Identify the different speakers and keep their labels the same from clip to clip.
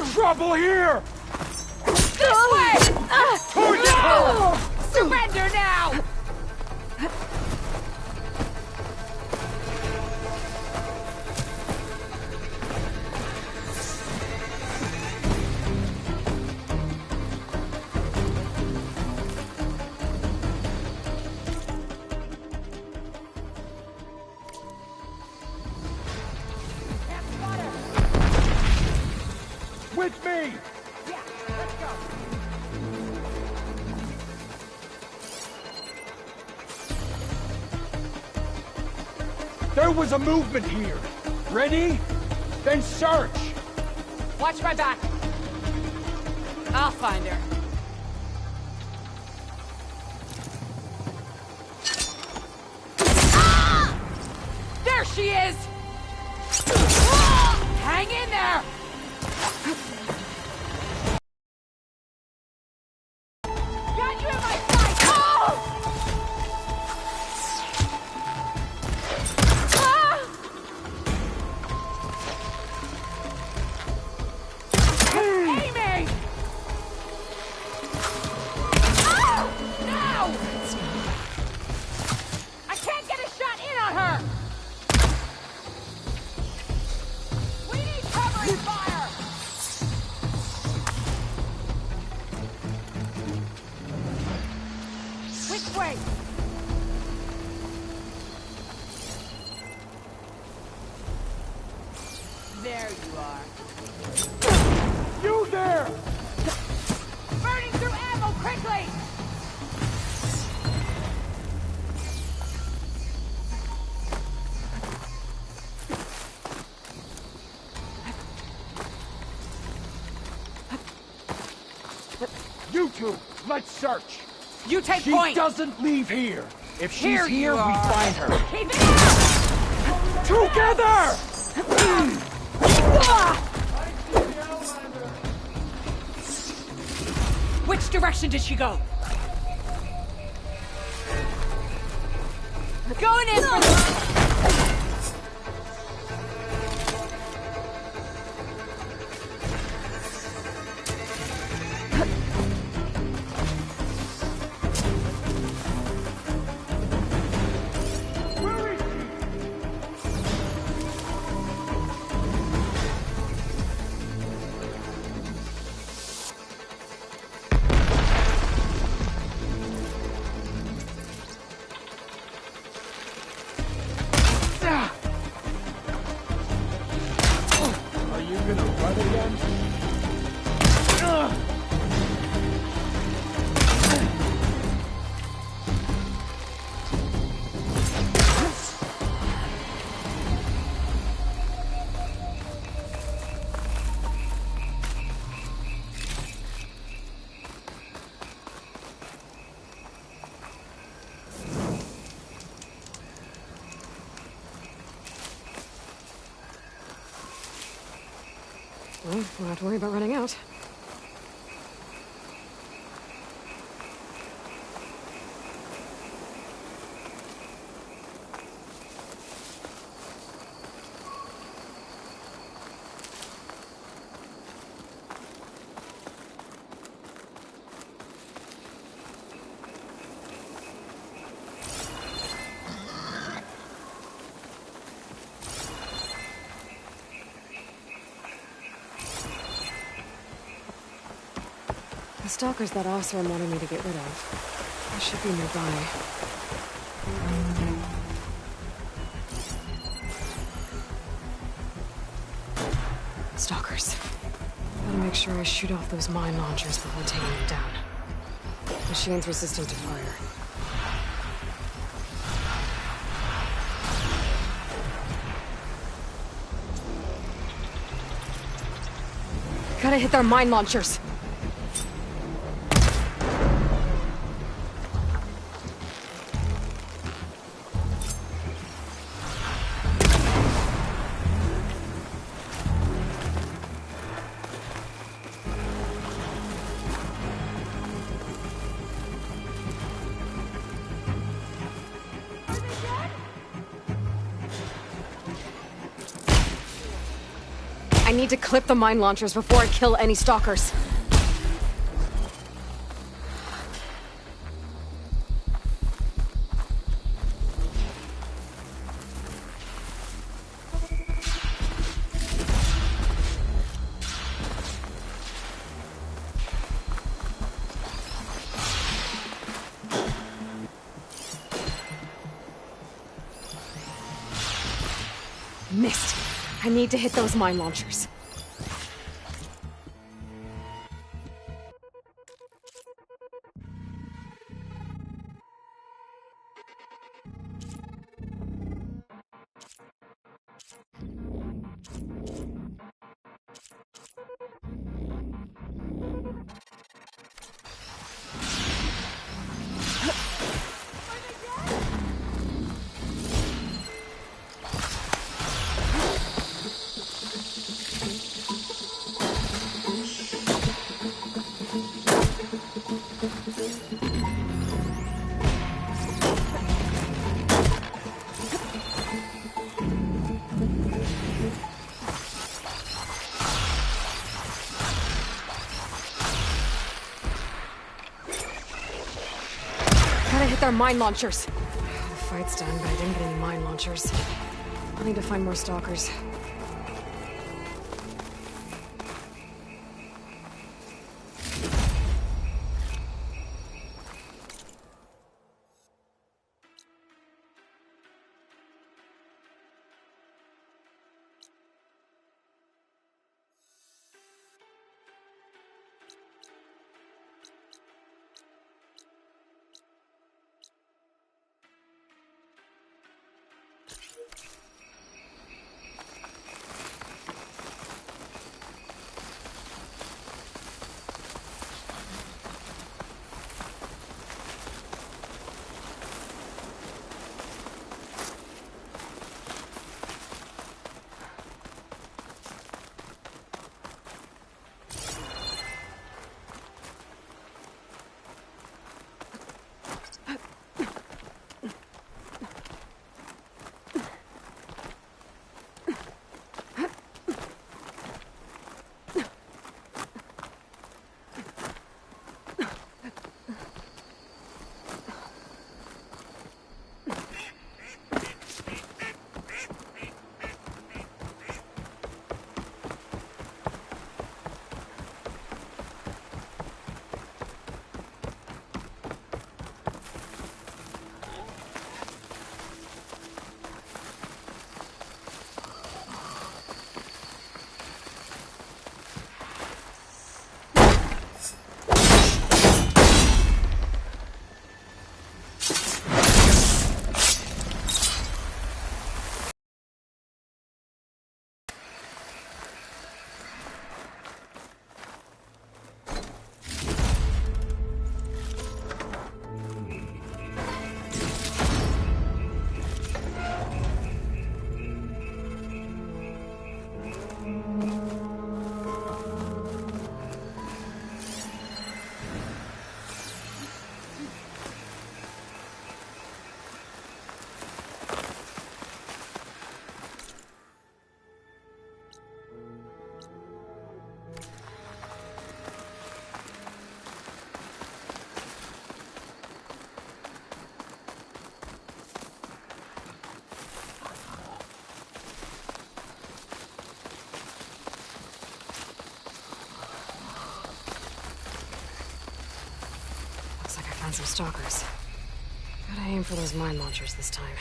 Speaker 1: Trouble here!
Speaker 2: This way!
Speaker 1: Towards the hole!
Speaker 2: Surrender now!
Speaker 1: With me!
Speaker 2: Yeah, let's go.
Speaker 1: There was a movement here. Ready? Then search!
Speaker 2: Watch my back. I'll find her. Ah! There she is! Ah! Hang in there! Got you in my sight! Oh! Ah! Aiming! Oh! No! I can't get a shot in on her! We need covering fire! Which way? There you are.
Speaker 1: You there!
Speaker 2: Burning through ammo quickly!
Speaker 1: You two, let's search.
Speaker 2: You take
Speaker 1: She
Speaker 2: point!
Speaker 1: doesn't leave here. If she's
Speaker 2: Here
Speaker 1: here,
Speaker 2: you
Speaker 1: we
Speaker 2: are.
Speaker 1: find her.
Speaker 2: Keep it up!
Speaker 1: Together!
Speaker 2: Which direction did she go? Going in for
Speaker 1: Where is she? Ah! Are you gonna run again? Ugh!
Speaker 3: Well, we'll have to worry about running out. The stalkers that officer wanted me to get rid of. They should be nearby. Stalkers. Gotta make sure I shoot off those mine launchers before taking them down. Machine's resistant to fire. Gotta hit their mine launchers. I need to clip the mine launchers before I kill any stalkers. Missed. I need to hit those mine launchers. Gotta hit their mine launchers. The fight's done, but I didn't get any mine launchers. I'll need to find more stalkers. Found some stalkers. Gotta aim for those mine launchers this time.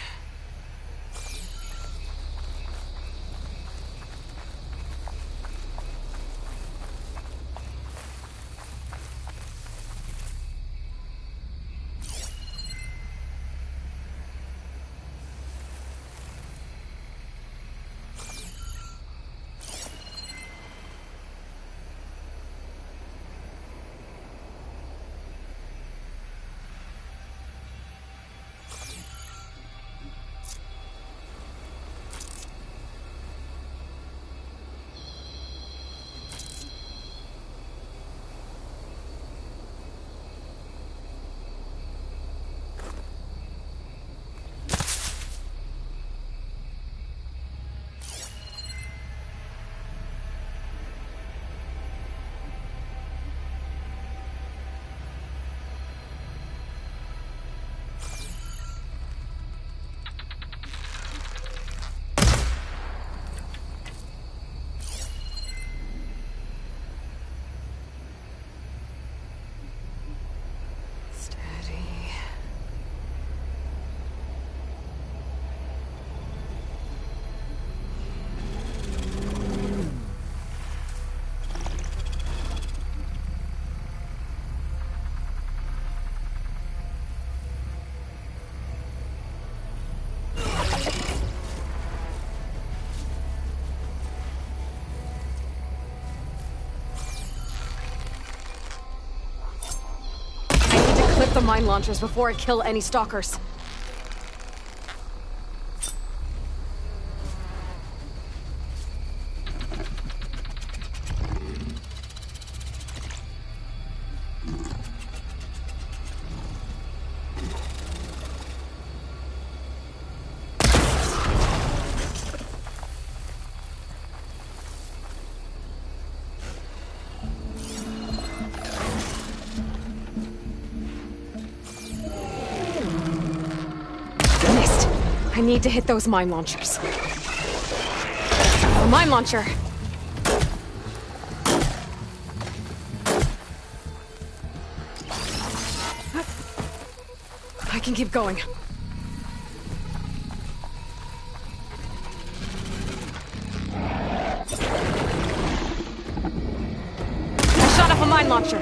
Speaker 3: the mine launchers before I kill any stalkers. I need to hit those mine launchers. A mine launcher! I can keep going. I shot up a mine launcher.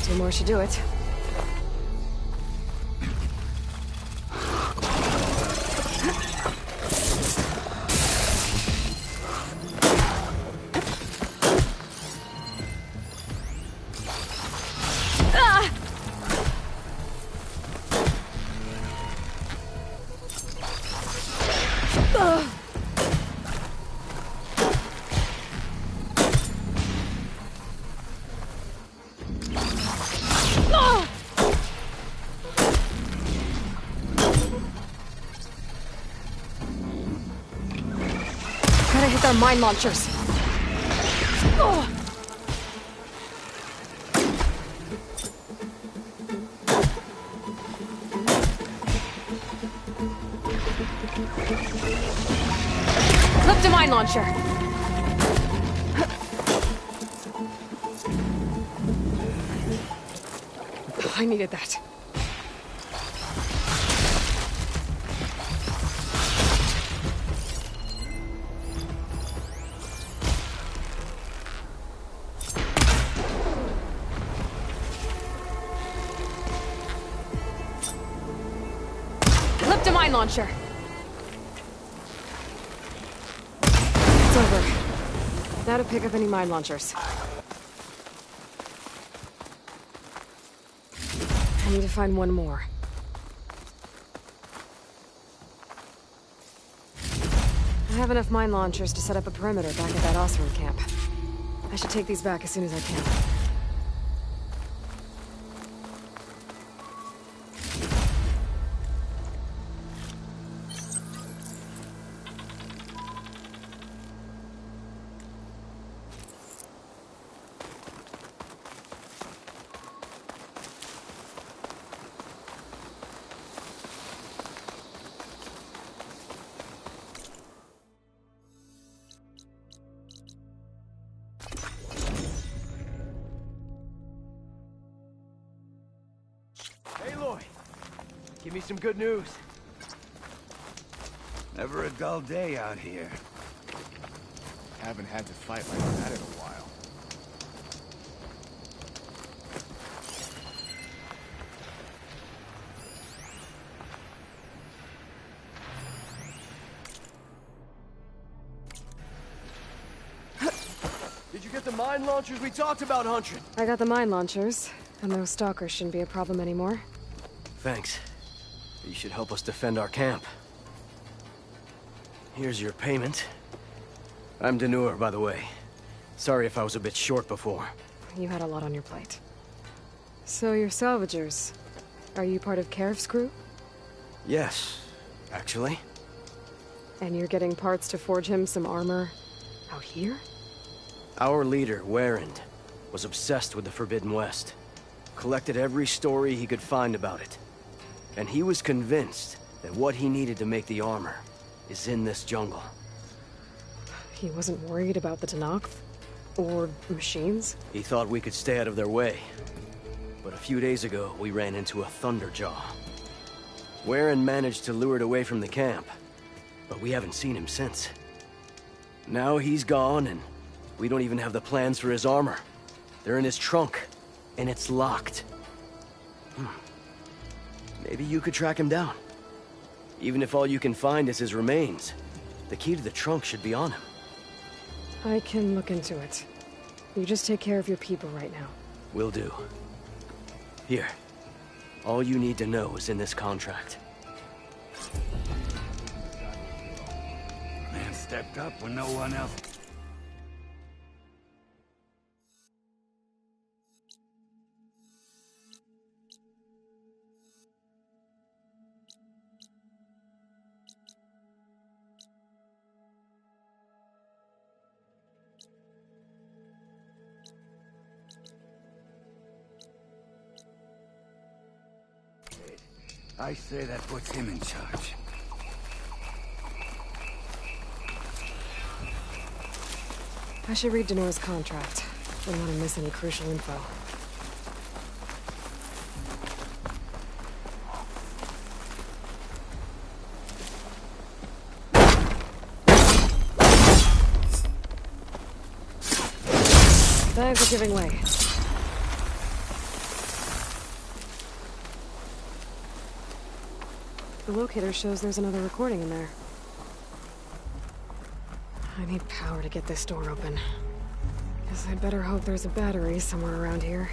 Speaker 3: Two more should do it. Gotta hit their mine launchers. Flipped a mine launcher. I needed that. Flipped a mine launcher. It's over. Now to pick up any mine launchers. I need to find one more. I have enough mine launchers to set up a perimeter back at that Osram camp. I should take these back as soon as I can.
Speaker 4: Give me some good news.
Speaker 5: Never a dull day out here.
Speaker 1: Haven't had to fight like that in a while.
Speaker 4: Did you get the mine launchers we talked about, Hunter?
Speaker 3: I got the mine launchers, and those stalkers shouldn't be a problem anymore.
Speaker 4: Thanks. You should help us defend our camp. Here's your payment. I'm Denur, by the way. Sorry if I was a bit short before.
Speaker 3: You had a lot on your plate. So you're salvagers. Are you part of Karif's crew?
Speaker 4: Yes, actually.
Speaker 3: And you're getting parts to forge him some armor out here?
Speaker 4: Our leader, Warren, was obsessed with the Forbidden West. Collected every story he could find about it. And he was convinced that what he needed to make the armor is in this jungle.
Speaker 3: He wasn't worried about the Tenakth? Or machines?
Speaker 4: He thought we could stay out of their way. But a few days ago, we ran into a Thunderjaw. Warren managed to lure it away from the camp, but we haven't seen him since. Now he's gone, and we don't even have the plans for his armor. They're in his trunk, and it's locked. Maybe you could track him down. Even if all you can find is his remains, the key to the trunk should be on him.
Speaker 3: I can look into it. You just take care of your people right now.
Speaker 4: Will do. Here. All you need to know is in this contract.
Speaker 5: Man stepped up when no one else... I say that puts him in charge.
Speaker 3: I should read Denora's contract. Don't want to miss any crucial info. Bags are giving way. The locator shows there's another recording in there. I need power to get this door open. Guess I'd better hope there's a battery somewhere around here.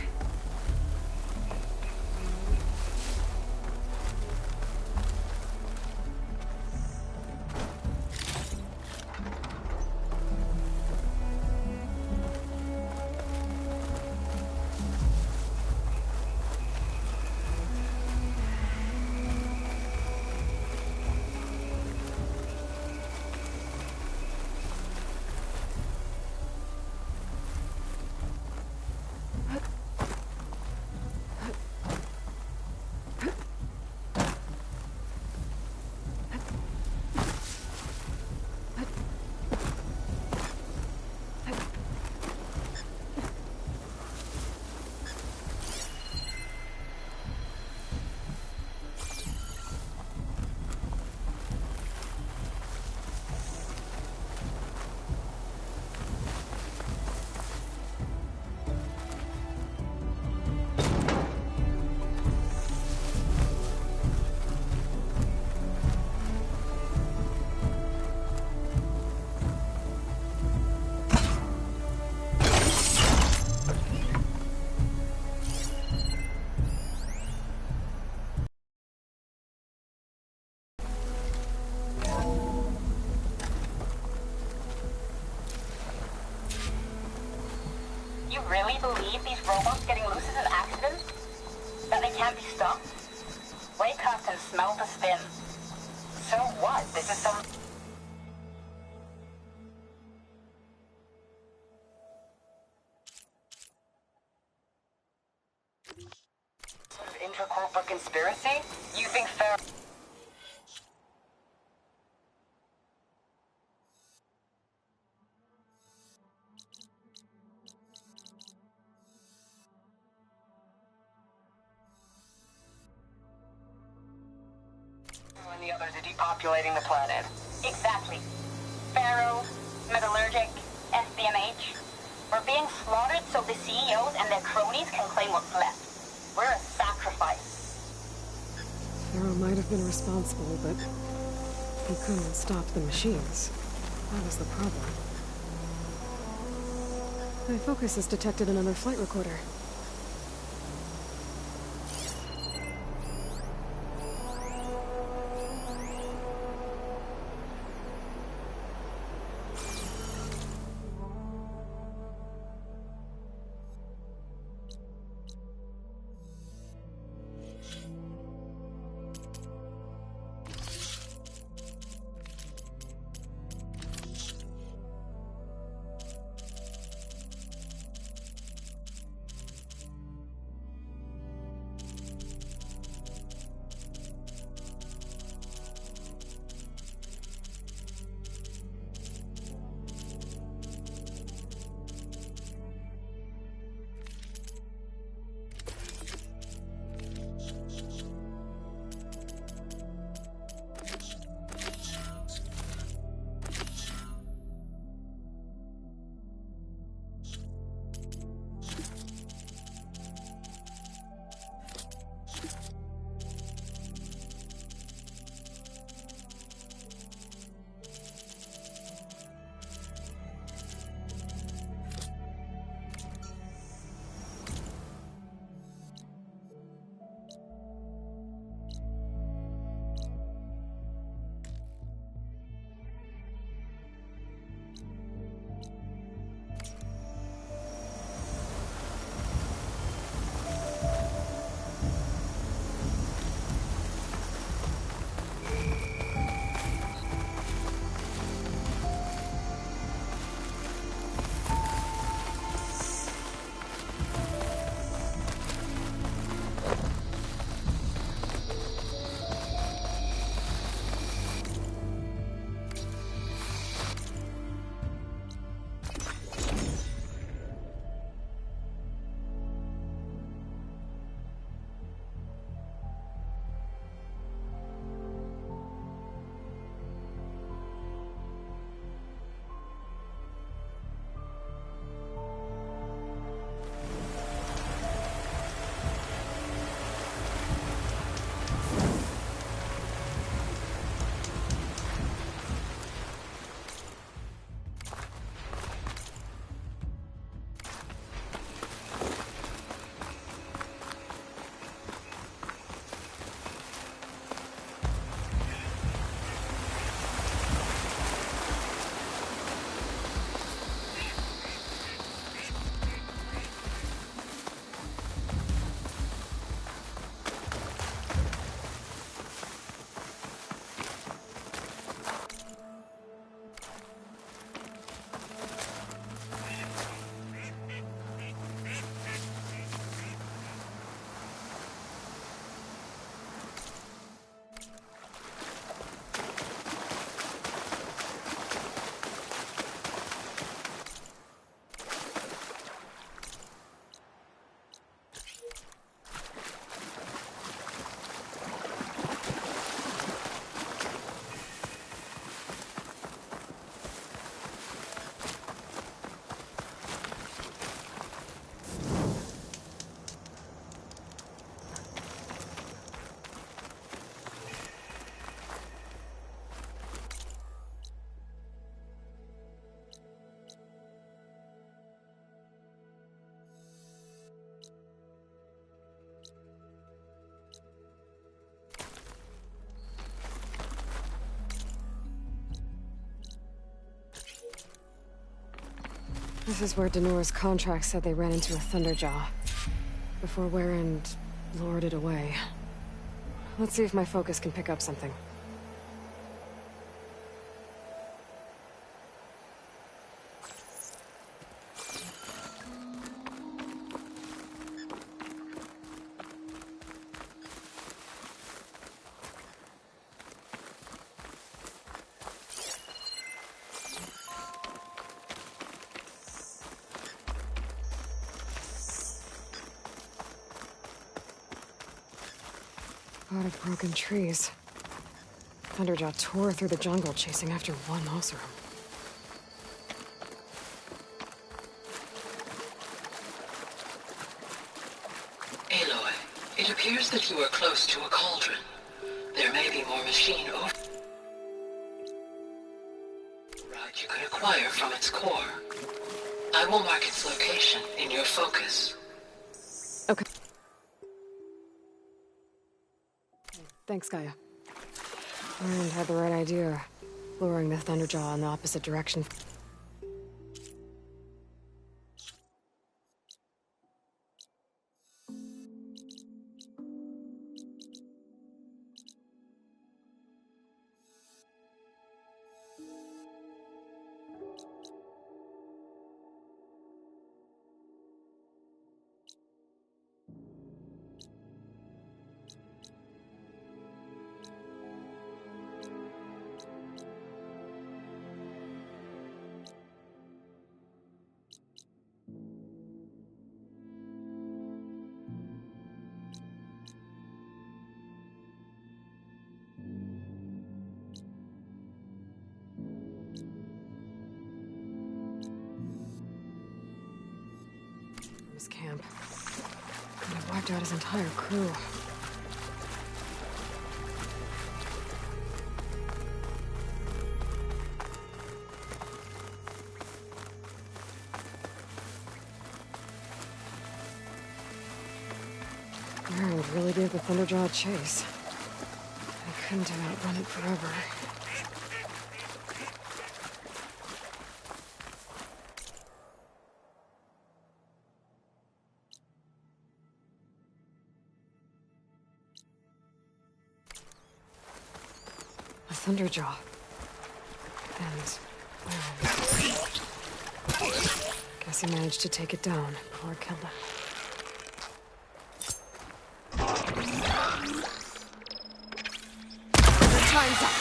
Speaker 6: Really believe these robots getting loose is an accident? That they can't be stopped? Wake up and smell the spin. So what? This is some... sort of intracorporate conspiracy? You think fair... and the others are depopulating the planet. Exactly. Pharaoh, Metallurgic, SBMH. We're being slaughtered so the CEOs and their cronies can claim what's left. We're a sacrifice.
Speaker 3: Pharaoh might have been responsible, but he couldn't stop the machines. That was the problem. My focus has detected another flight recorder. This is where Danor's contract said they ran into a Thunderjaw. Before Warren lured it away. Let's see if my focus can pick up something. A lot of broken trees. Thunderjaw tore through the jungle chasing after one Oseram.
Speaker 7: Aloy, it appears that you are close to a cauldron. There may be more machine over... Right, you could acquire from its core. I will mark its location in your focus.
Speaker 3: Okay. Thanks, Gaia. Warren had the right idea, luring the Thunderjaw in the opposite direction. His camp. Could have wiped out his entire crew. Warren really gave the Thunderjaw a chase. I couldn't have outrun it forever. Thunderjaw. And... guess he managed to take it down before it killed him.
Speaker 2: The time's up.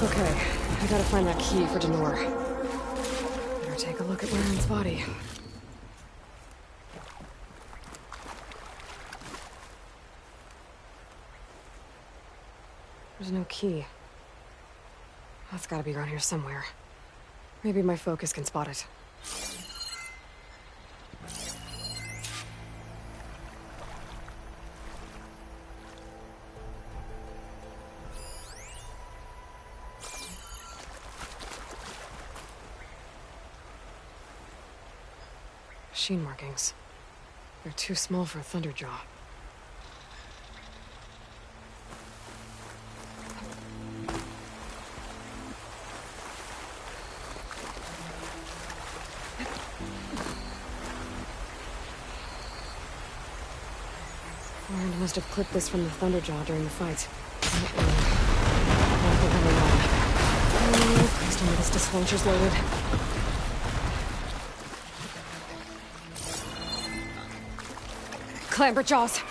Speaker 3: Okay, I gotta find that key for Danor. Better take a look at Warren's body. There's no key. That's gotta be around here somewhere. Maybe my focus can spot it. Machine markings. They're too small for a Thunderjaw. Warren must have clipped this from the Thunderjaw during the fight. I think I'm alone. Oh, please tell me this dispatcher's loaded. Clamber jaws.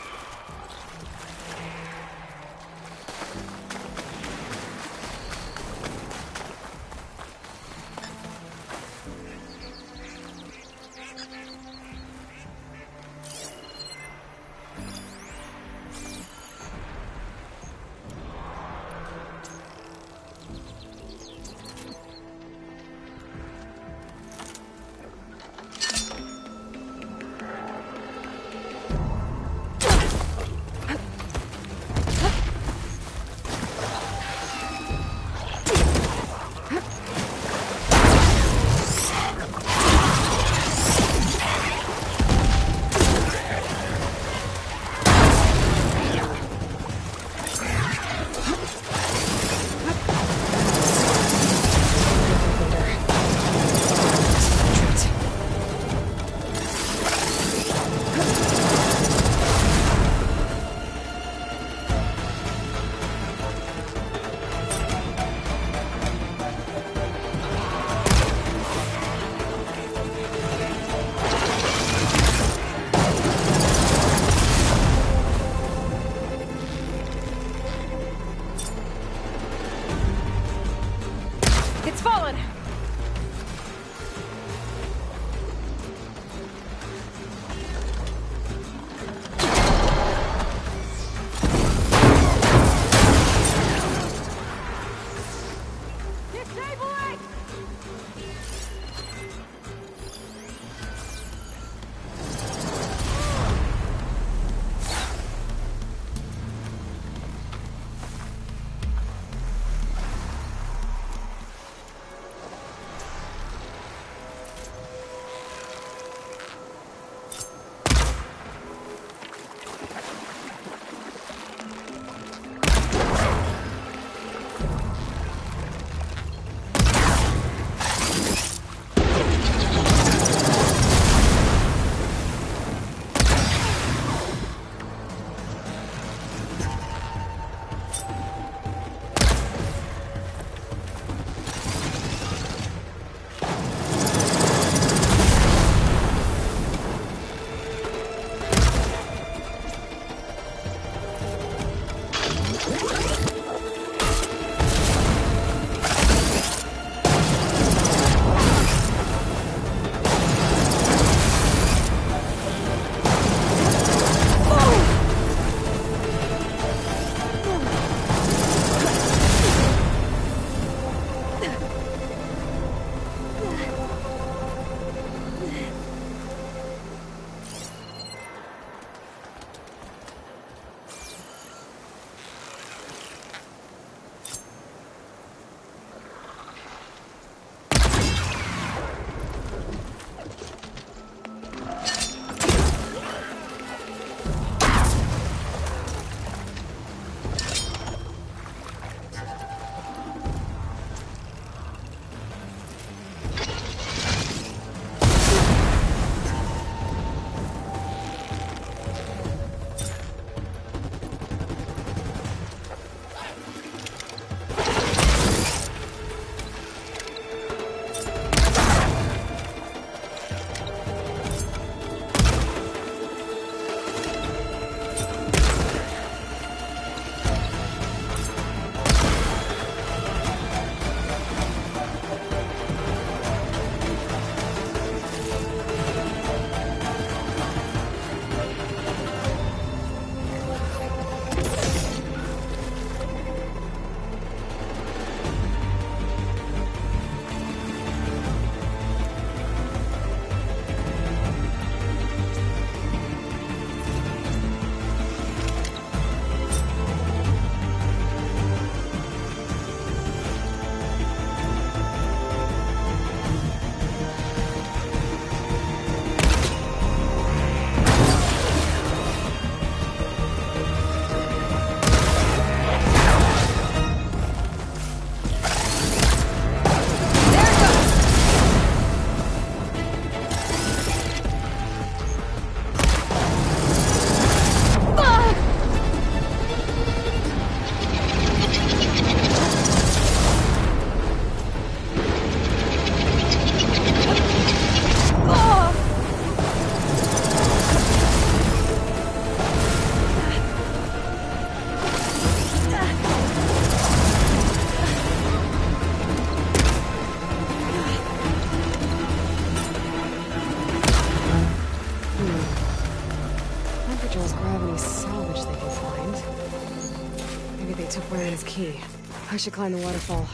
Speaker 3: should climb the waterfall.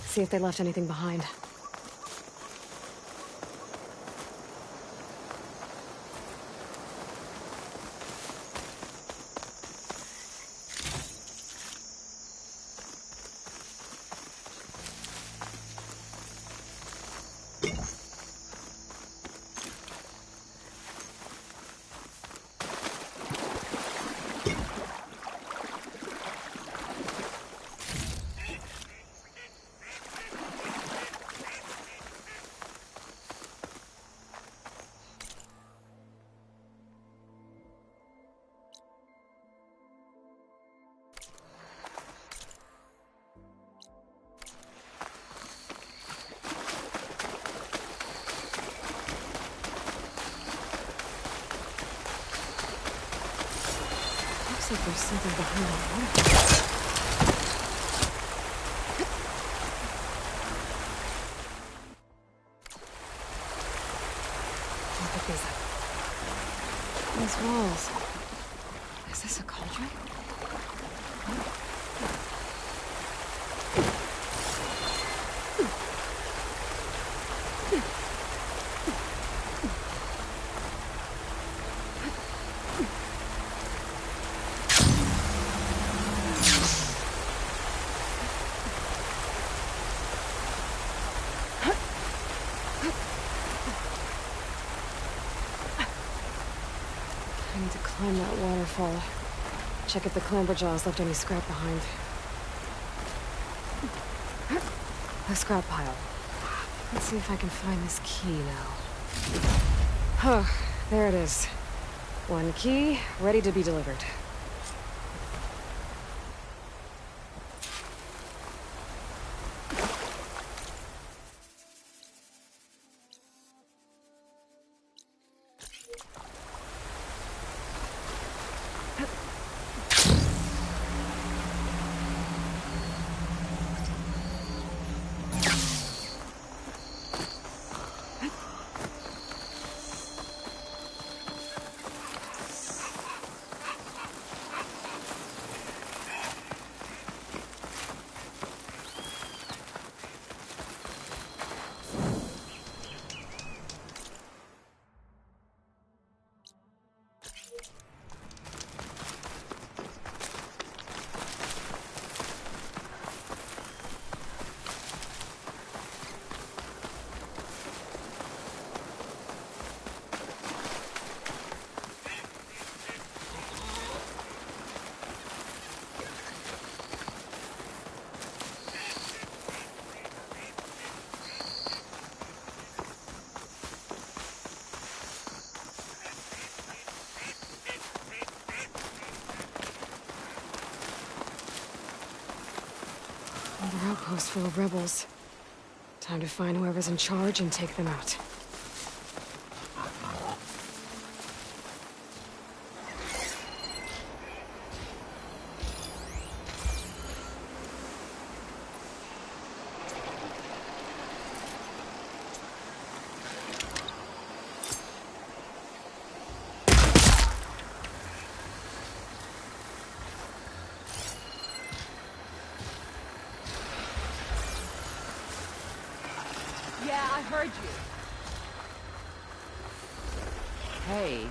Speaker 3: See if they left anything behind. Looks like there's something behind that waterfall. Look at these walls. Is this a cauldron? I need to climb that waterfall. Check if the clamber jaws left any scrap behind. A scrap pile. Let's see if I can find this key now. Oh, there it is. One key, ready to be delivered. Another outpost full of rebels. Time to find whoever's in charge and take them out.
Speaker 2: Yeah, I heard you. Hey.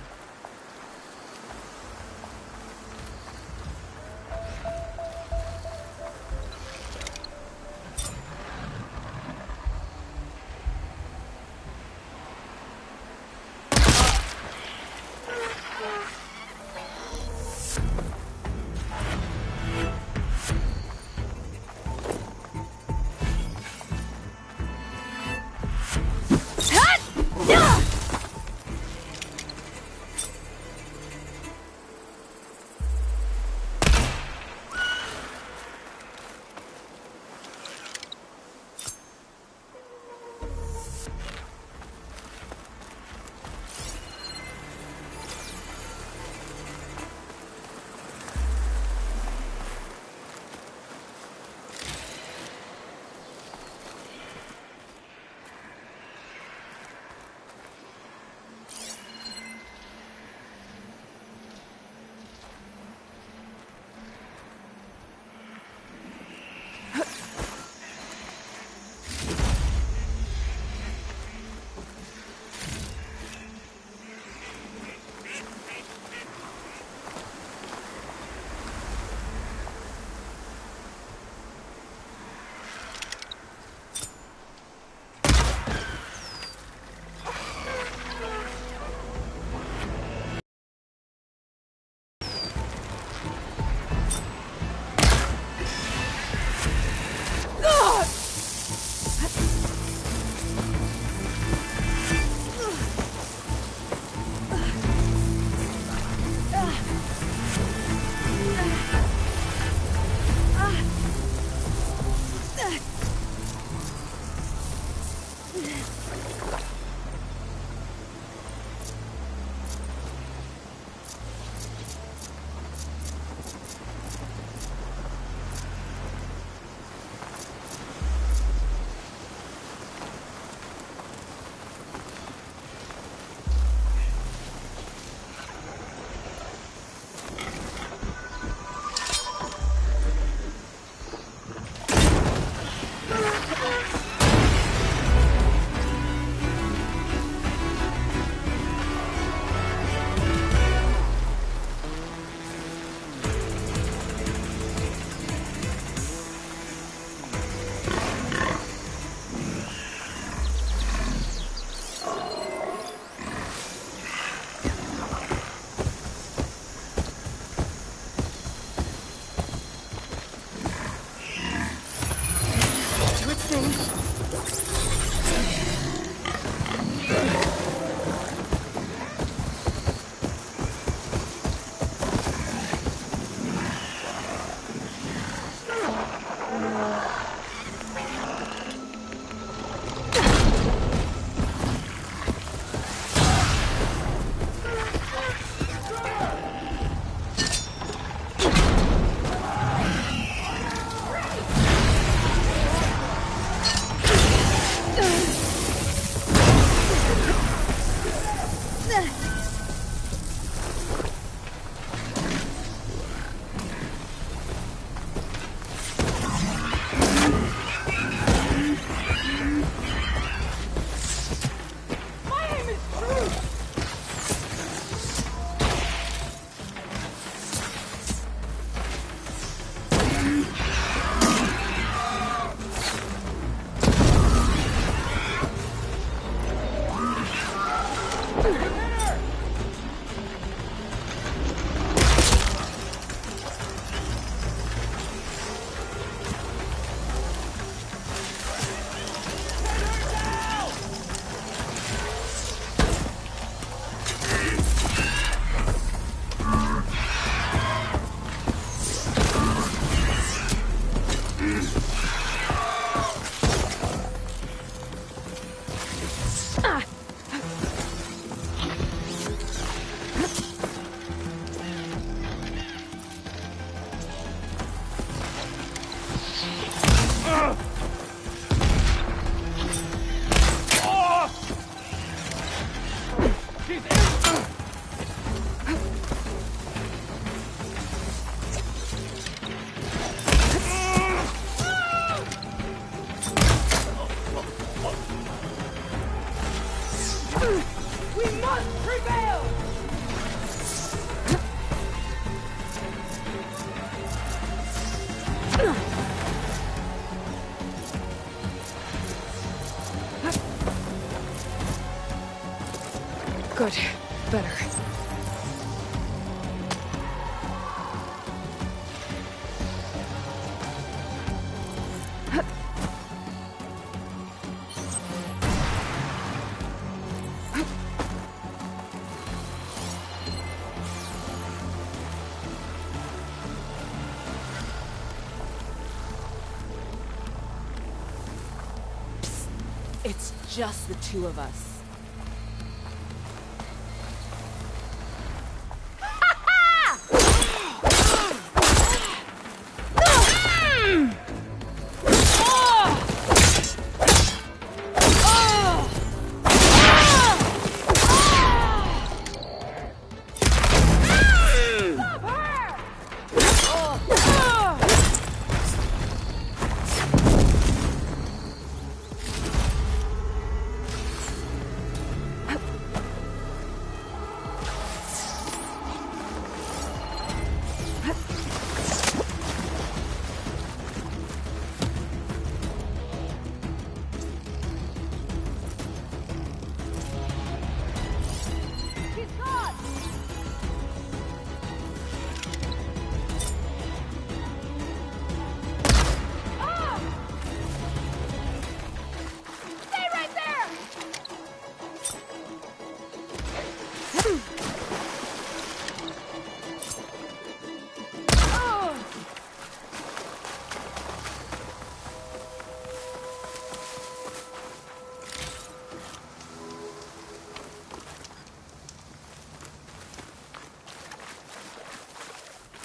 Speaker 3: Good. Better.
Speaker 2: It's just the two of us.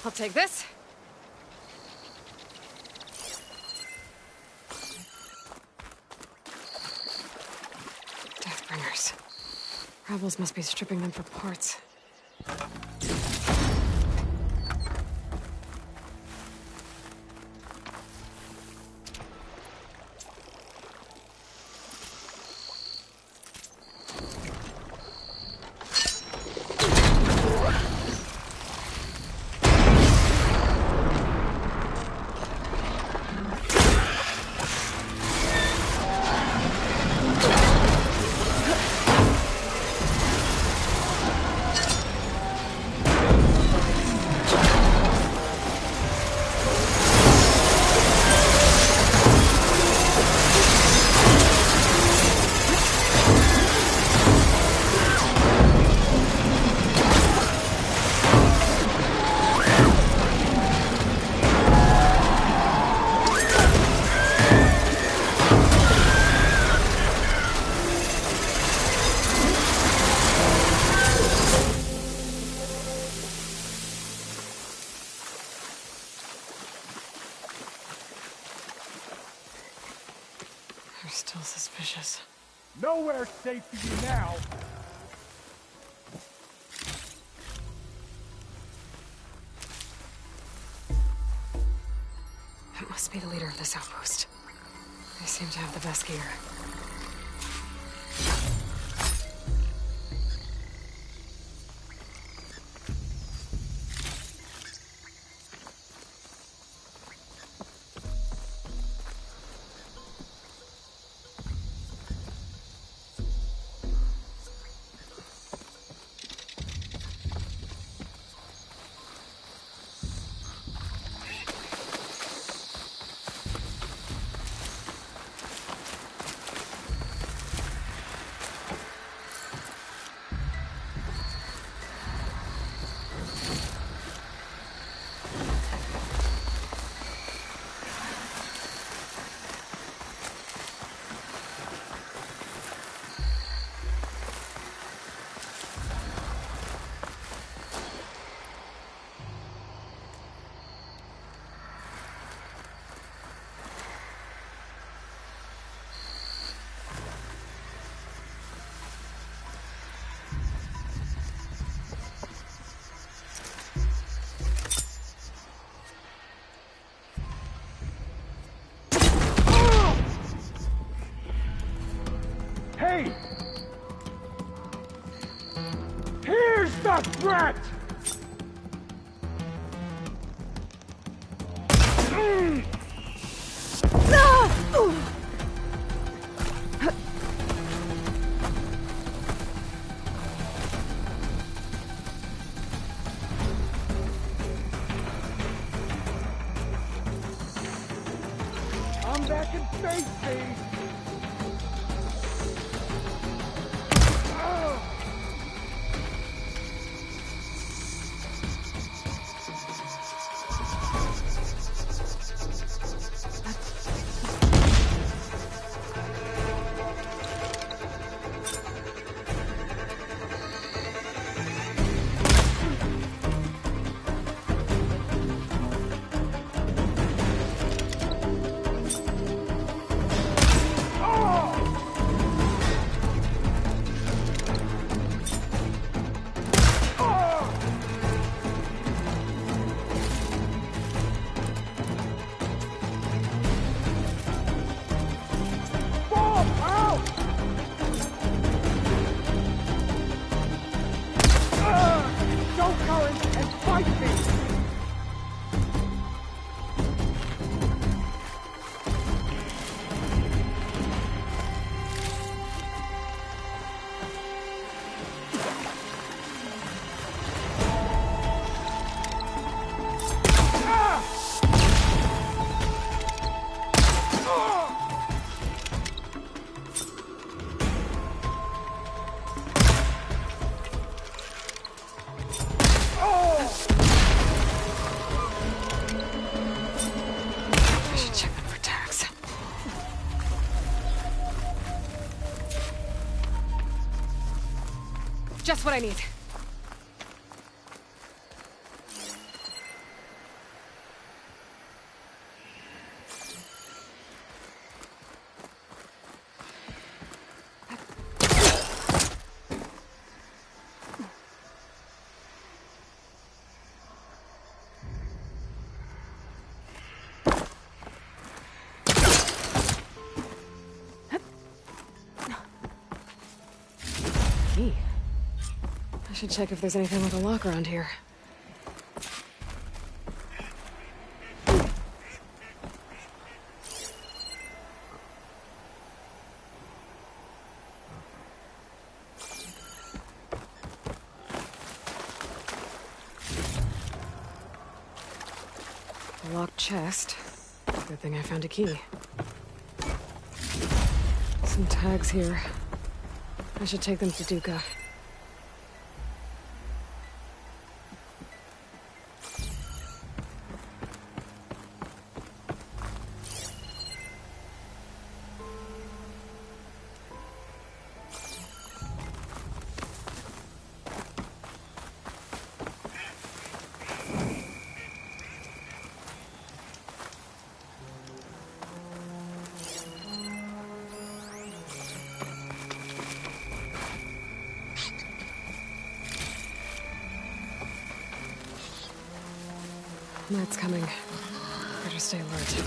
Speaker 3: I'll take this. Deathbringers. Rebels must be stripping them for parts. They're still suspicious.
Speaker 8: Nowhere's safe for you now.
Speaker 3: That must be the leader of this outpost. They seem to have the best gear.
Speaker 8: Hey! Here's the threat! Come back and face me!
Speaker 3: Just what I need. Key. I should check if there's anything with a lock around here. A locked chest. Good thing I found a key. Some tags here. I should take them to Duca. Night's coming. Better stay alert.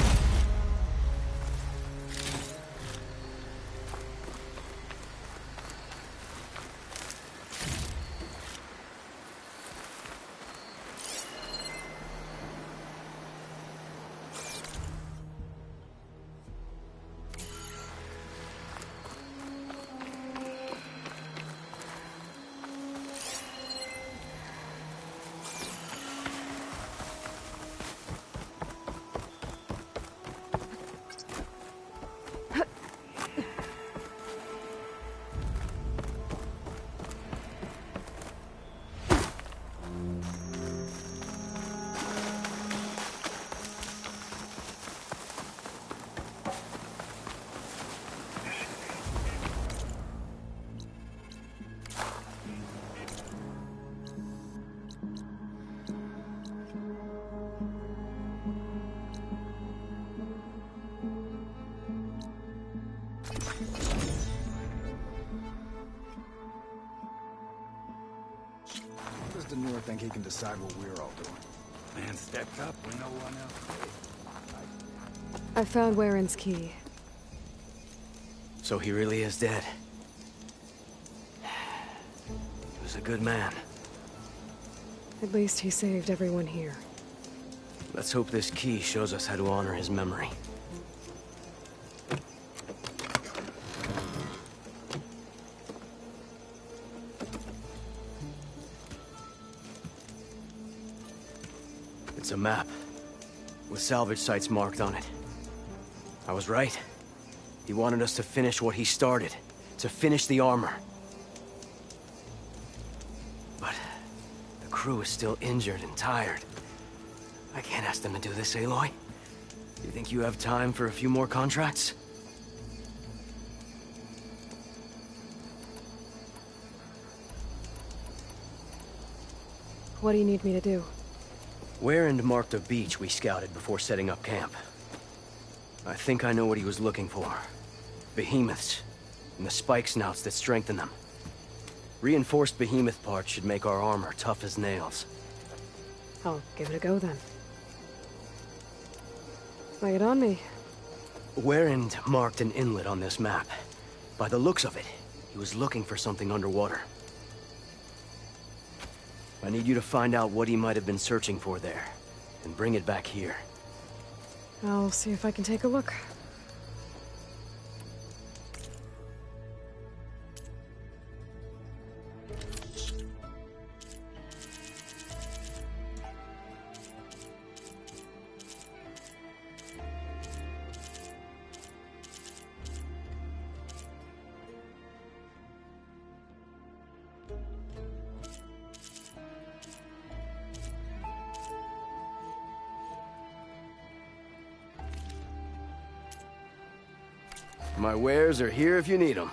Speaker 5: Does the Noor think he can decide what we're all doing? Man stepped up when no one else.
Speaker 3: I found Warren's key.
Speaker 4: So he really is dead. He was a good man.
Speaker 3: At least he saved everyone here.
Speaker 4: Let's hope this key shows us how to honor his memory. It's a map, with salvage sites marked on it. I was right. He wanted us to finish what he started. To finish the armor. But the crew is still injured and tired. I can't ask them to do this, Aloy. You think you have time for a few more contracts?
Speaker 3: What do you need me to do?
Speaker 4: Where and marked a beach we scouted before setting up camp. I think I know what he was looking for. Behemoths, and the spike snouts that strengthen them. Reinforced behemoth parts should make our armor tough as nails.
Speaker 3: I'll give it a go then. Lay it on me.
Speaker 4: Warren marked an inlet on this map. By the looks of it, he was looking for something underwater. I need you to find out what he might have been searching for there, and bring it back here.
Speaker 3: I'll see if I can take a look.
Speaker 4: My wares are here if you need them.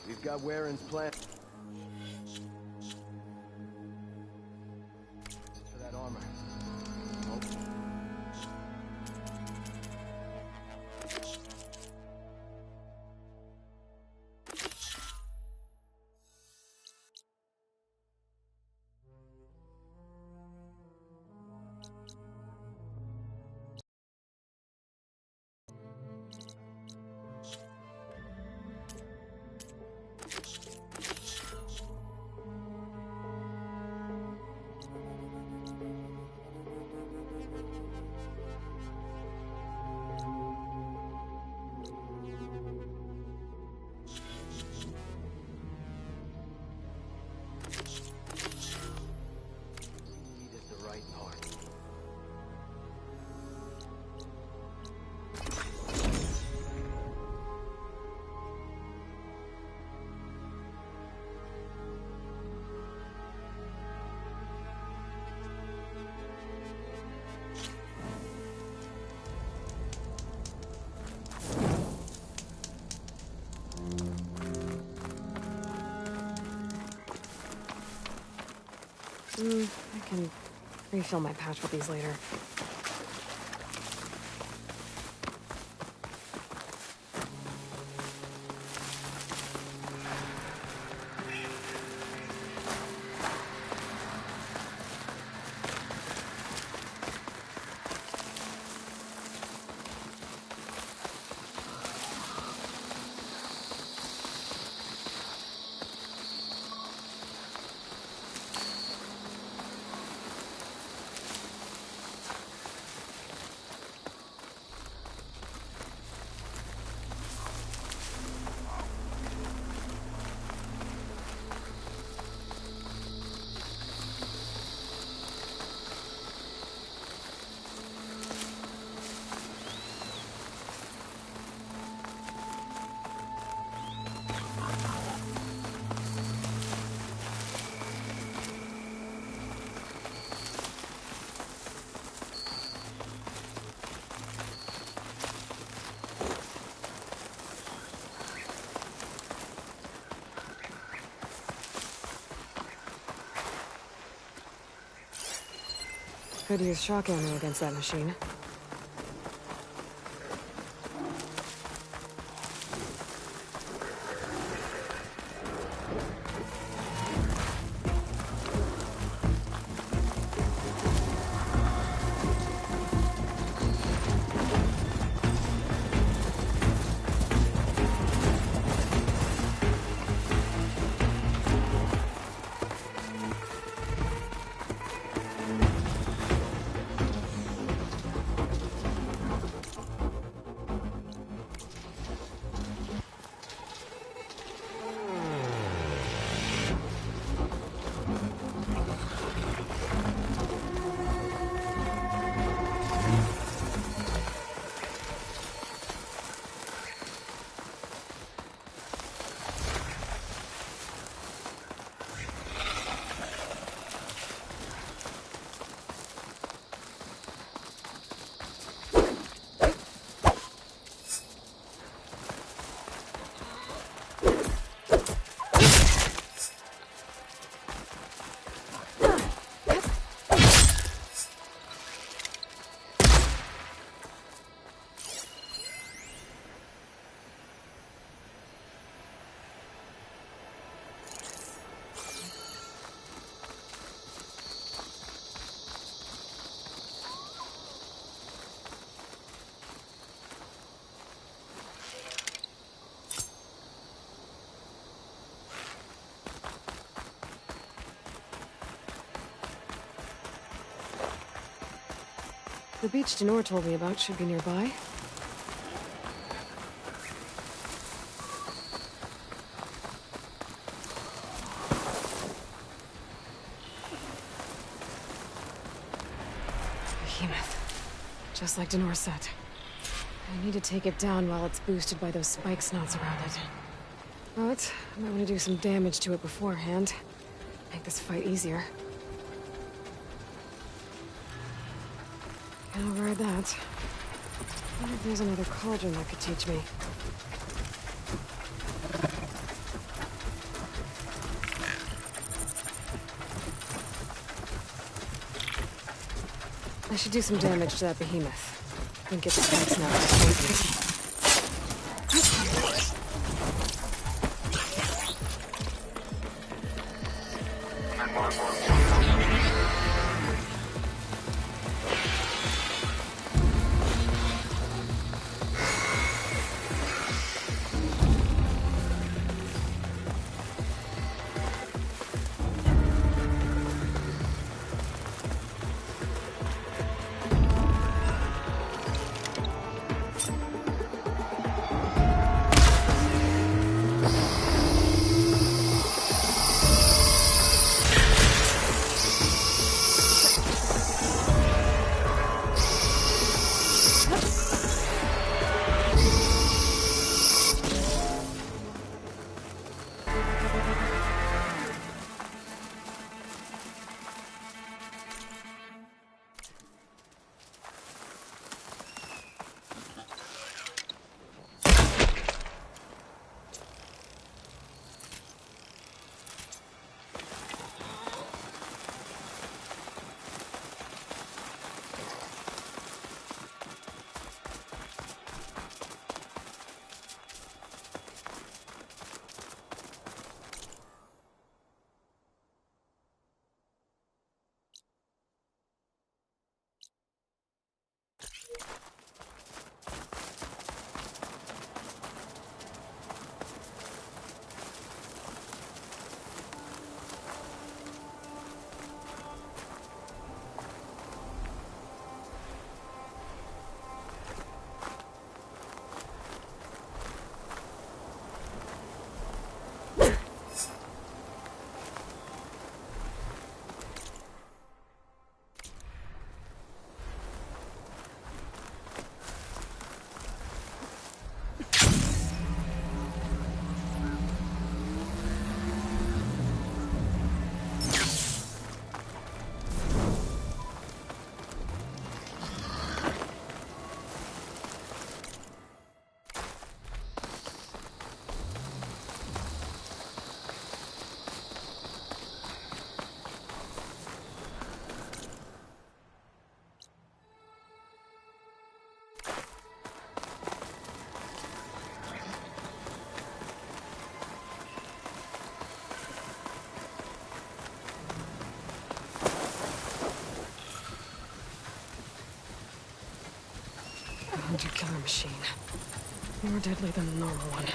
Speaker 4: We've got Warren's plan. For that armor. Nope.
Speaker 3: I can refill my pouch with these later. Could use shock ammo against that machine. The beach Denor told me about should be nearby. Behemoth. Just like Denor said. I need to take it down while it's boosted by those spike snots around it. But I might want to do some damage to it beforehand. Make this fight easier. I'll ride that. I wonder if there's another cauldron that could teach me. I should do some damage to that behemoth. And get the spikes now destroyed. energy killer machine. More deadly than the normal one.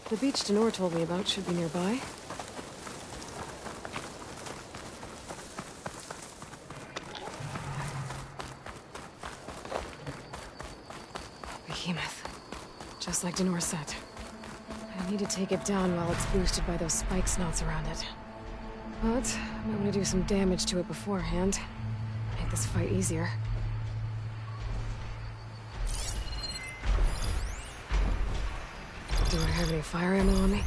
Speaker 3: The beach Denor told me about should be nearby. Behemoth. Just like Denor said. I need to take it down while it's boosted by those spike snouts around it. But I might want to do some damage to it beforehand. Make this fight easier. Do I have any fire ammo on me?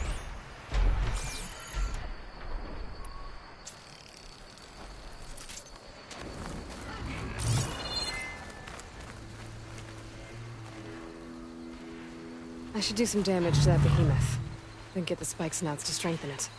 Speaker 3: I should do some damage to that behemoth, then get the spike snouts to strengthen it.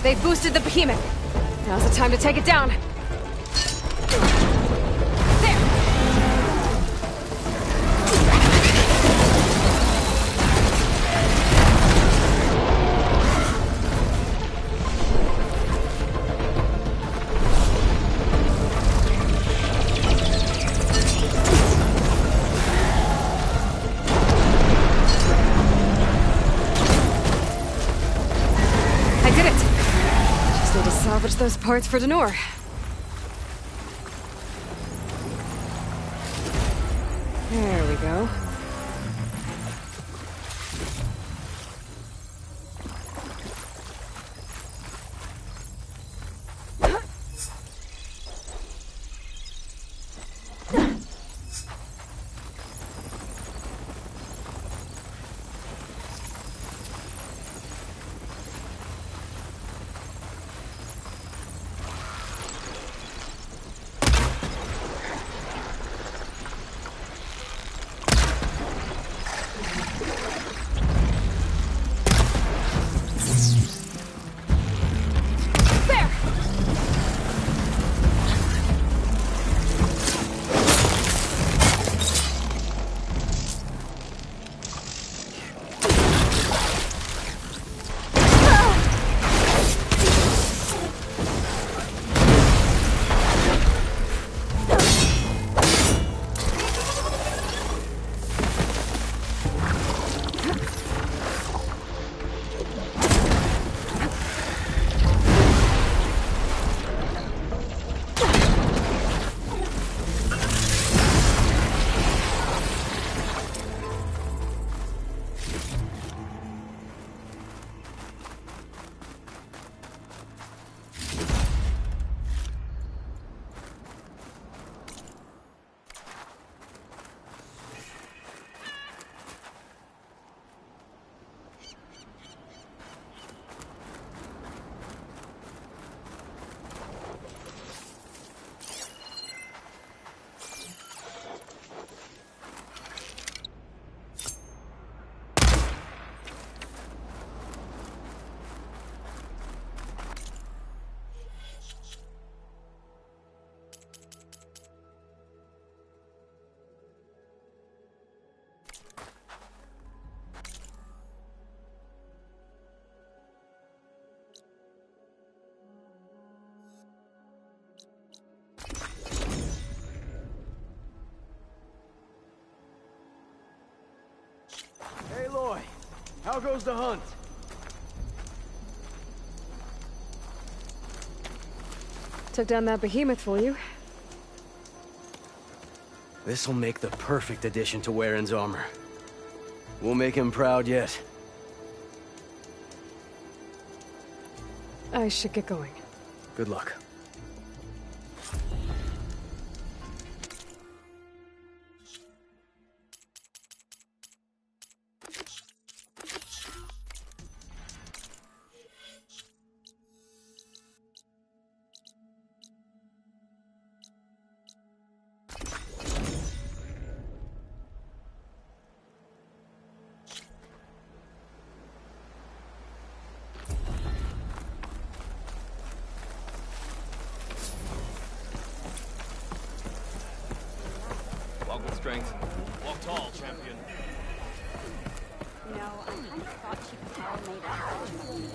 Speaker 3: They boosted the behemoth. Now's the time to take it down. There! I did it! Just need to salvage those parts for Denor. There we go.
Speaker 4: How goes the hunt?
Speaker 3: Took down that behemoth for you.
Speaker 4: This'll make the perfect addition to Warren's armor. We'll make him proud yet.
Speaker 3: I should get going.
Speaker 4: Good luck.
Speaker 1: Walk with strength. Walk tall, champion.
Speaker 6: You know, I kind of thought Chief Carol made a version of me.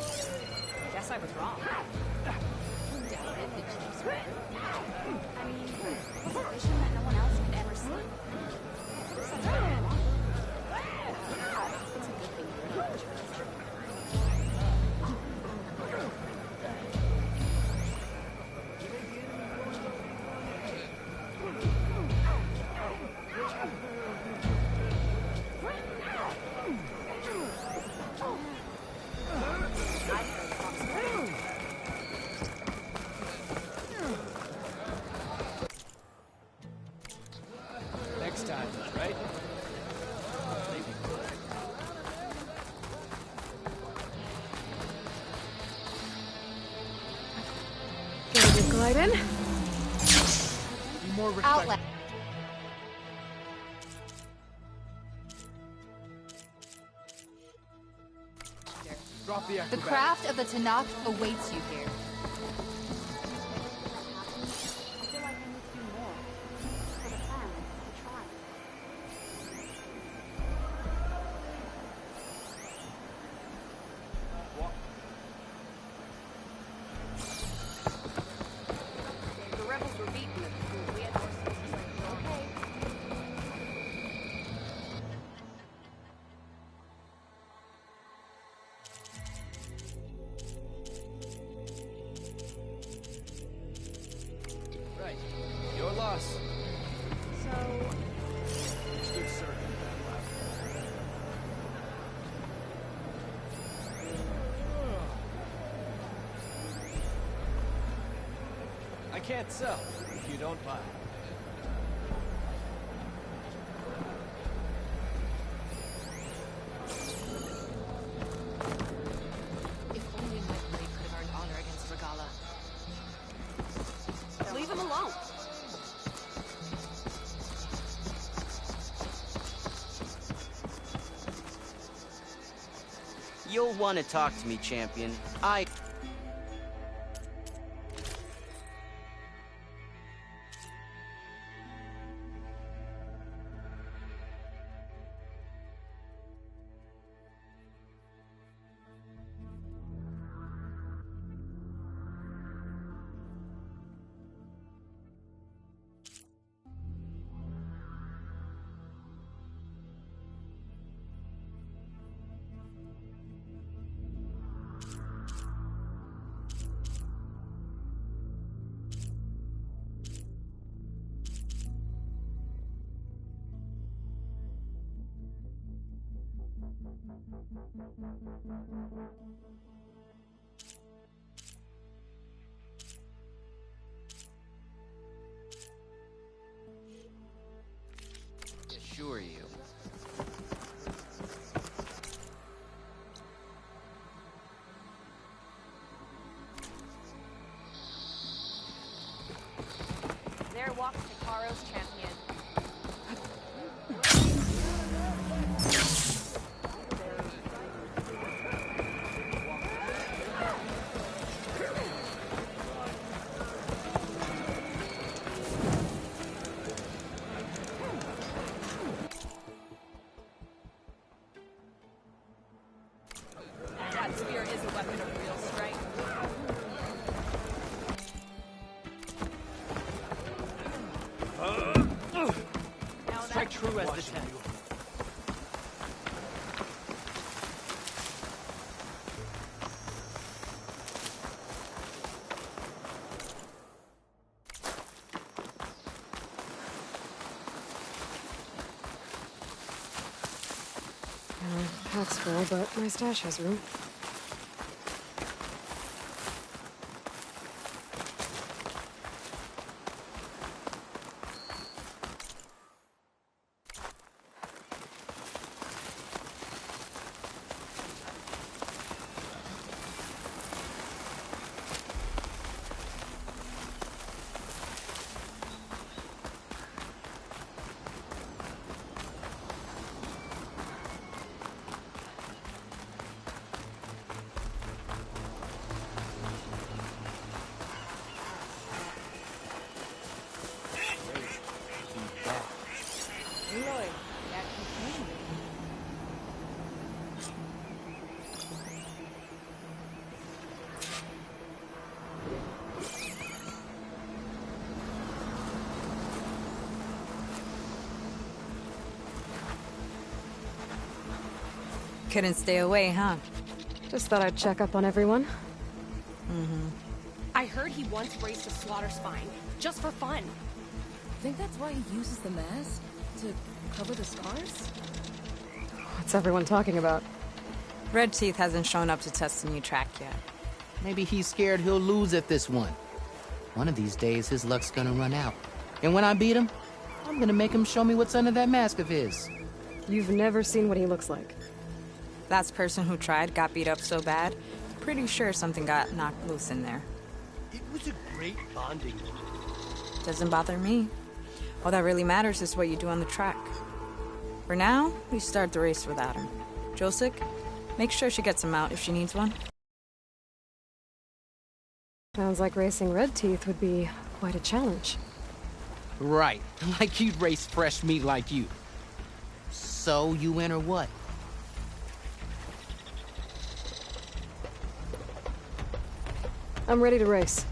Speaker 6: Guess I was wrong. Doubt it, the Chief's red. I mean, it was a vision that no one else could ever see. Such a good one. It's a good thing you're in charge.
Speaker 1: Next time, right?
Speaker 3: Ready to glide in?
Speaker 1: Be more respectful.
Speaker 6: Outlet.
Speaker 1: Drop the
Speaker 6: The
Speaker 1: acrobat.
Speaker 6: craft of the Tanakh awaits you here. I feel like I need to do more. For the plan, the tribe. The rebels were beaten at the pool. We had horses. Okay.
Speaker 1: Right. Your loss.
Speaker 6: So,
Speaker 1: Good sir. I can't sell if you don't buy.
Speaker 2: If only my blade could have earned honor against Regala. Leave him alone.
Speaker 9: You'll want to talk to me, champion. I... assure you.
Speaker 2: There walks Hikaru's champion. That spear is a weapon of real strength. Now
Speaker 1: Strike
Speaker 2: that's
Speaker 1: true as the test.
Speaker 3: Pack's full, but my stash has room.
Speaker 10: Couldn't stay away, huh?
Speaker 3: Just thought I'd check up on everyone.
Speaker 2: I heard he once raced a slaughter spine, just for fun. Think that's why he uses the mask? To cover the scars?
Speaker 3: What's everyone talking about?
Speaker 10: Red Teeth hasn't shown up to test the new track yet.
Speaker 9: Maybe he's scared he'll lose at this one. One of these days, his luck's gonna run out. And when I beat him, I'm gonna make him show me what's under that mask of his.
Speaker 3: You've never seen what he looks like.
Speaker 10: Last person who tried got beat up so bad, pretty sure something got knocked loose in there.
Speaker 4: It was a great bonding.
Speaker 10: Doesn't bother me. All that really matters is what you do on the track. For now, we start the race without him. Josik, make sure she gets him out if she needs one.
Speaker 3: Sounds like racing Red Teeth would be quite a challenge.
Speaker 9: Right, like you'd race fresh meat like you. So, you win or what?
Speaker 3: I'm ready to race.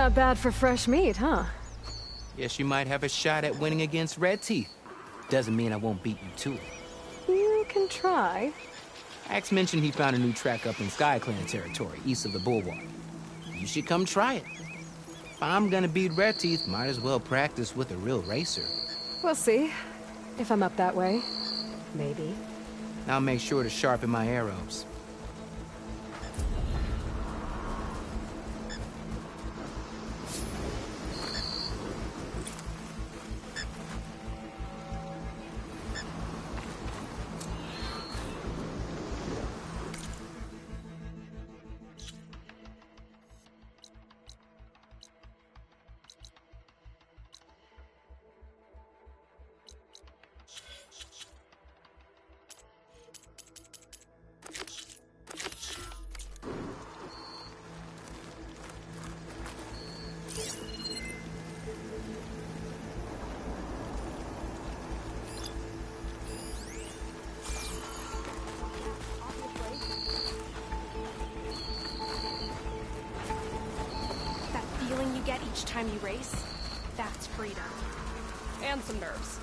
Speaker 3: Not bad for fresh meat, huh?
Speaker 9: Guess you might have a shot at winning against Red Teeth. Doesn't mean I won't beat you to it.
Speaker 3: You can try.
Speaker 9: Axe mentioned he found a new track up in SkyClan territory, east of the Bulwark. You should come try it. If I'm gonna beat Red Teeth, might as well practice with a real racer.
Speaker 3: We'll see. If I'm up that way. Maybe.
Speaker 9: I'll make sure to sharpen my arrows.
Speaker 2: You get each time you race, that's freedom. And some nerves.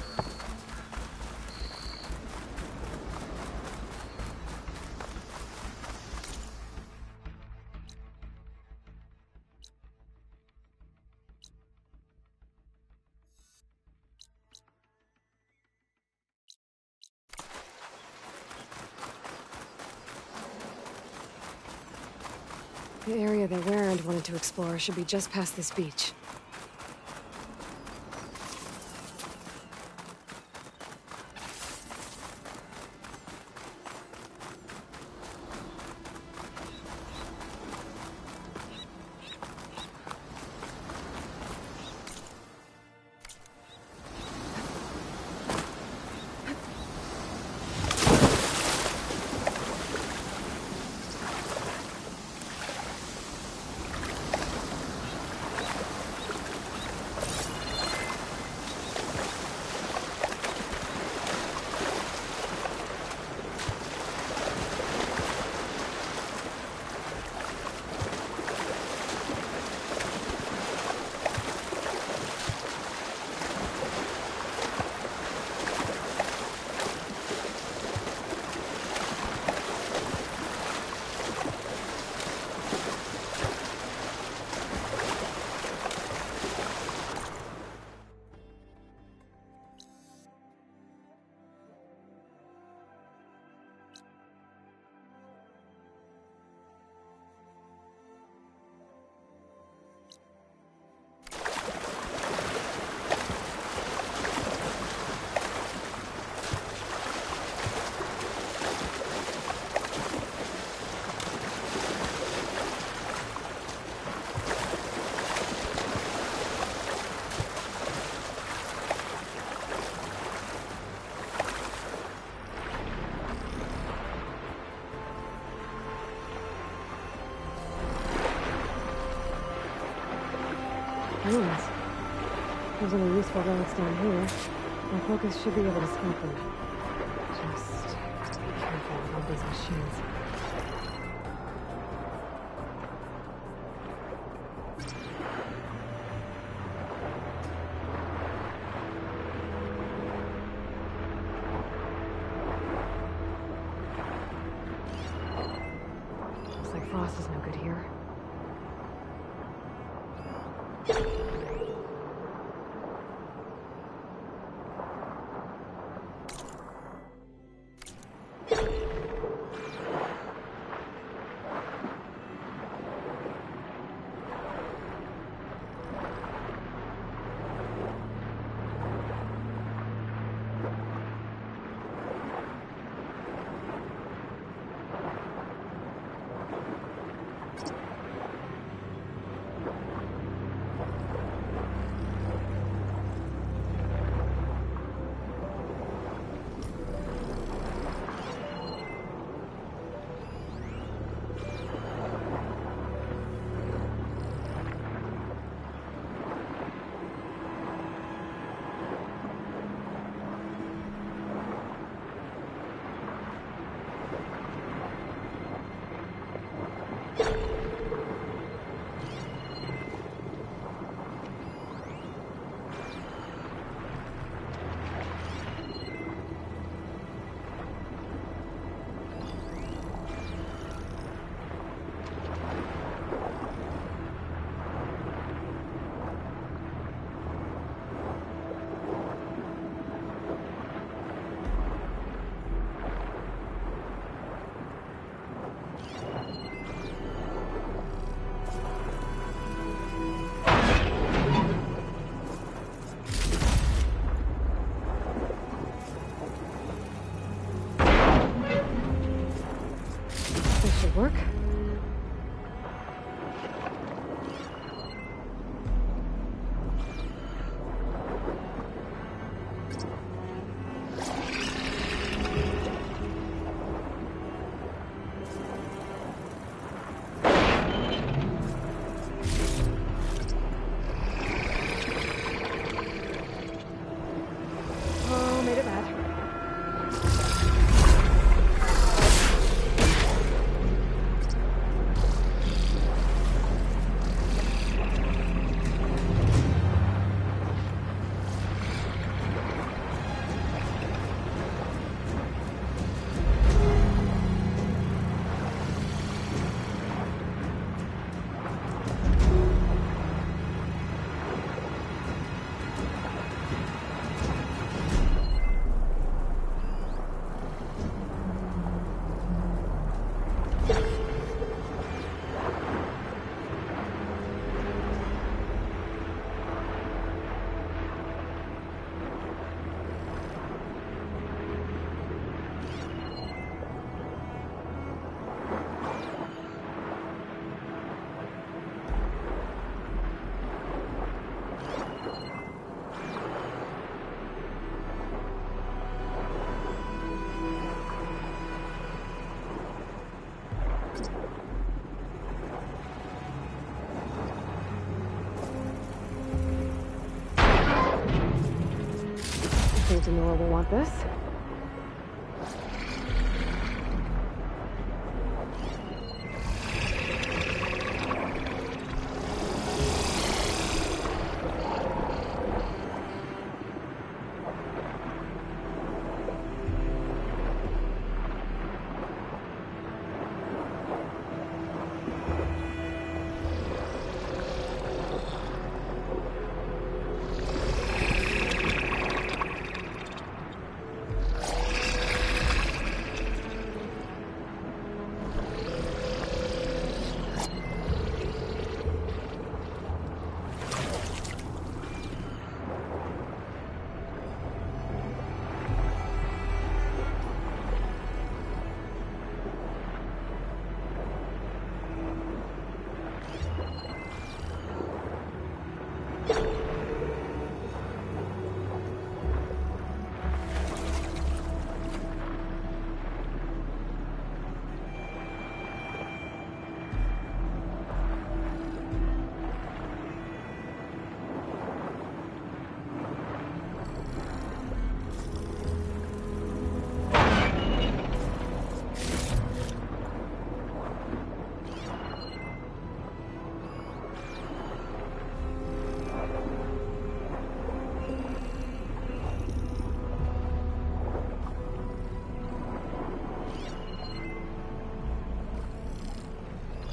Speaker 3: The area that Warrant wanted to explore should be just past this beach. Ruins. There's any useful relics down here. My focus should be able to scout them. Just be careful with all these machines. Looks like Frost is no good here. work? Oh, made it bad. I think Denora will want this.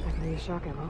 Speaker 3: I can use shock ammo.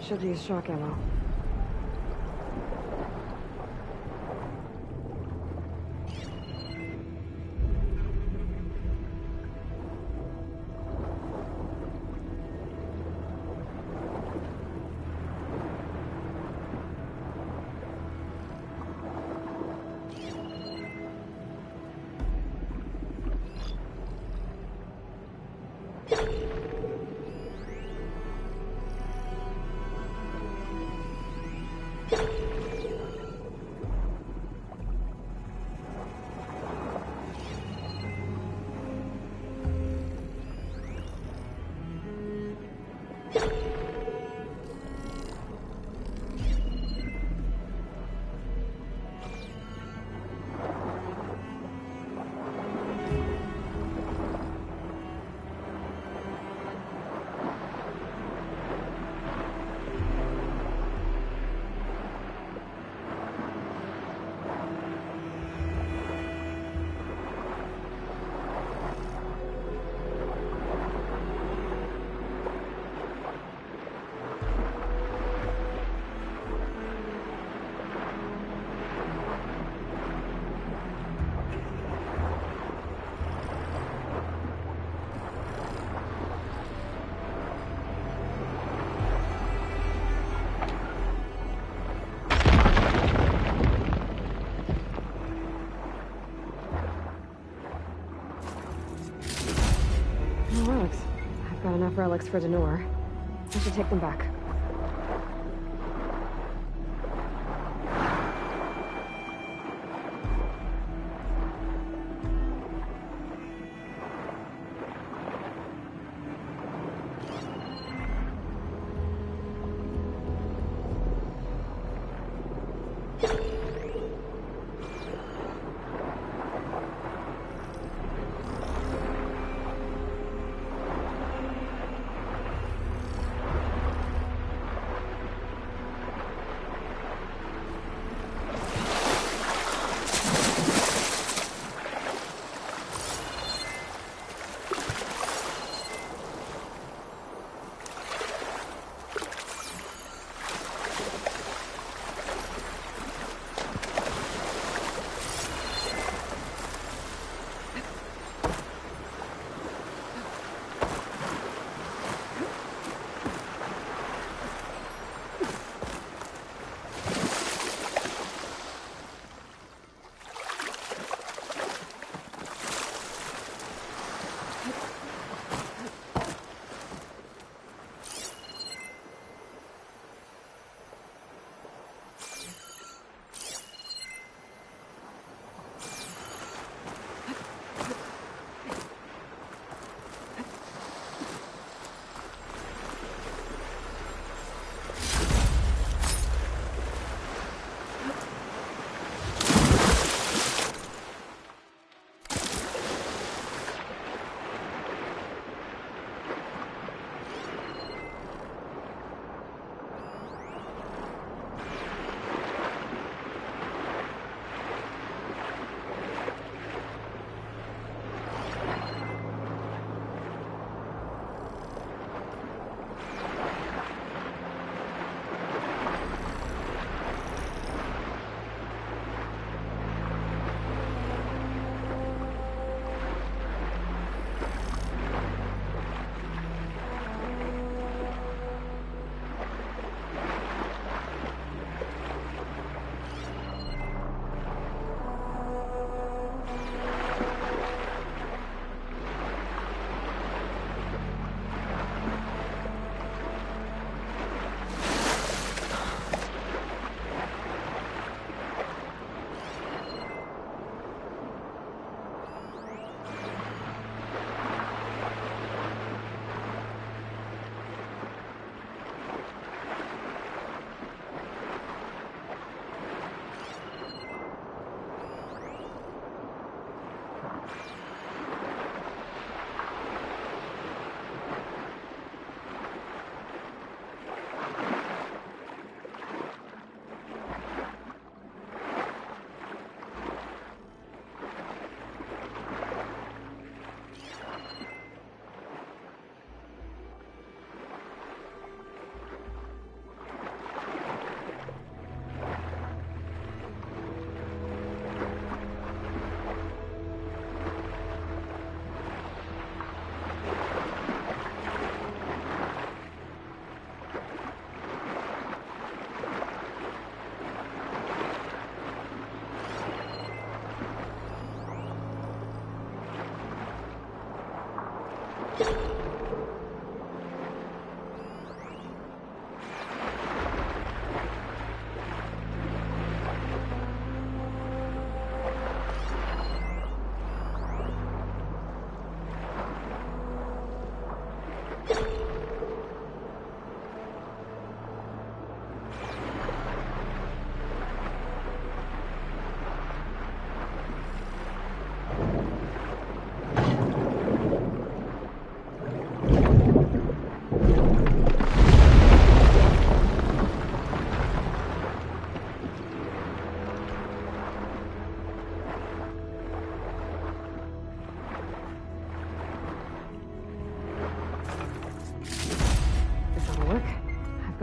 Speaker 3: Should use shock ammo. Enough relics for Denor. I should take them back.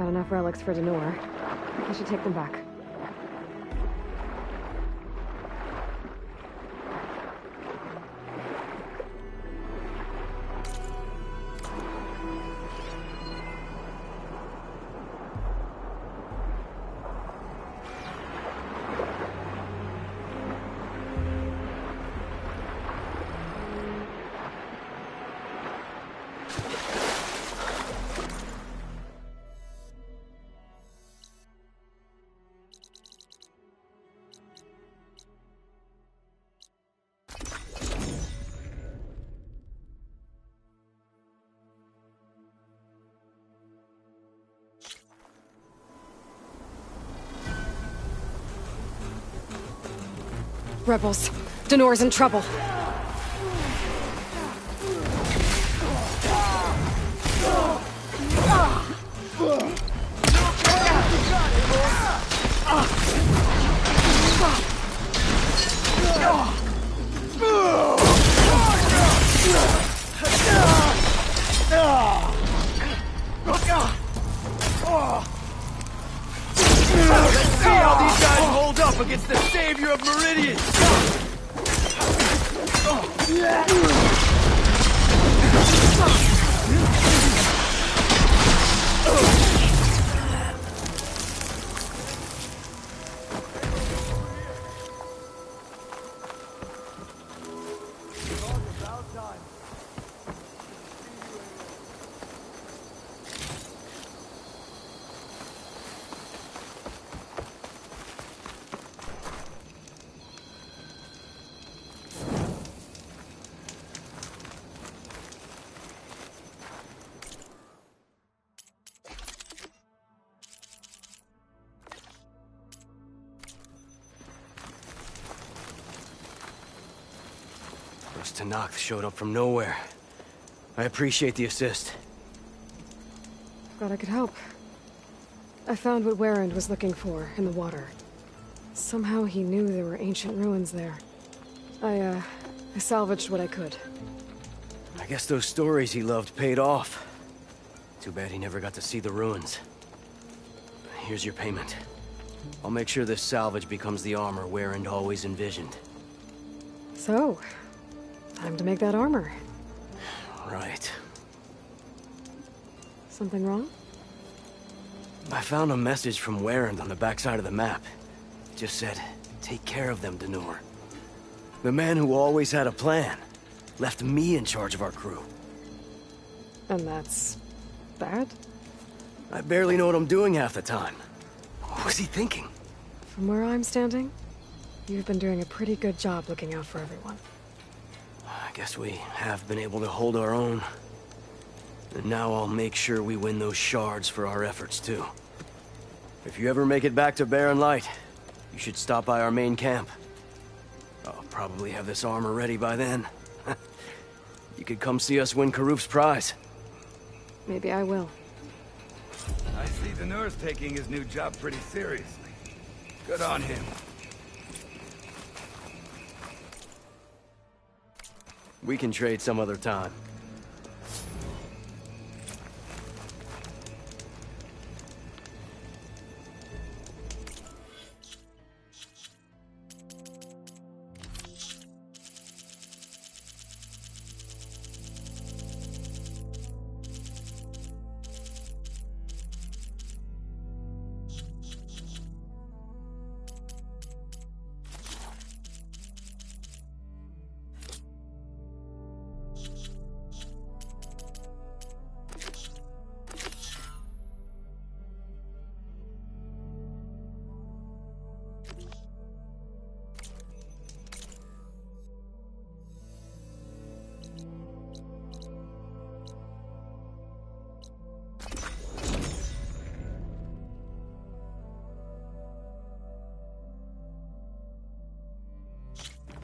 Speaker 3: got enough relics for Denor. I should take them back. Rebels, Denor's in trouble.
Speaker 4: Let's see how these guys hold up against the savior of Meridian! First Tanakh showed up from nowhere. I appreciate the assist.
Speaker 3: Glad I could help. I found what Warren was looking for in the water. Somehow he knew there were ancient ruins there. I salvaged what I could.
Speaker 4: I guess those stories he loved paid off. Too bad he never got to see the ruins. Here's your payment. I'll make sure this salvage becomes the armor Warren always envisioned.
Speaker 3: So, time to make that armor.
Speaker 4: Right.
Speaker 3: Something wrong?
Speaker 4: I found a message from Warren on the backside of the map. It just said, take care of them, Denor. The man who always had a plan left me in charge of our crew.
Speaker 3: And that's bad?
Speaker 4: I barely know what I'm doing half the time. What was he thinking?
Speaker 3: From where I'm standing, you've been doing a pretty good job looking out for everyone.
Speaker 4: I guess we have been able to hold our own. And now I'll make sure we win those shards for our efforts, too. If you ever make it back to Barren Light, you should stop by our main camp. I'll probably have this armor ready by then. You could come see us win Karuf's prize.
Speaker 3: Maybe I will.
Speaker 5: I see Denor's taking his new job pretty seriously. Good on him.
Speaker 4: We can trade some other time.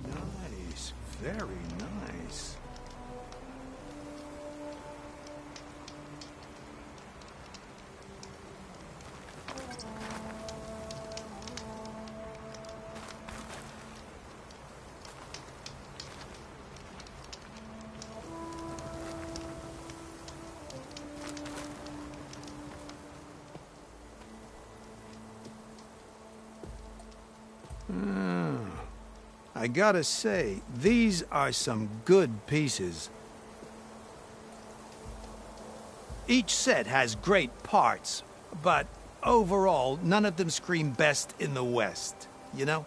Speaker 5: Nice. Very nice. I gotta say, these are some good pieces. Each set has great parts, but overall, none of them scream best in the West, you know?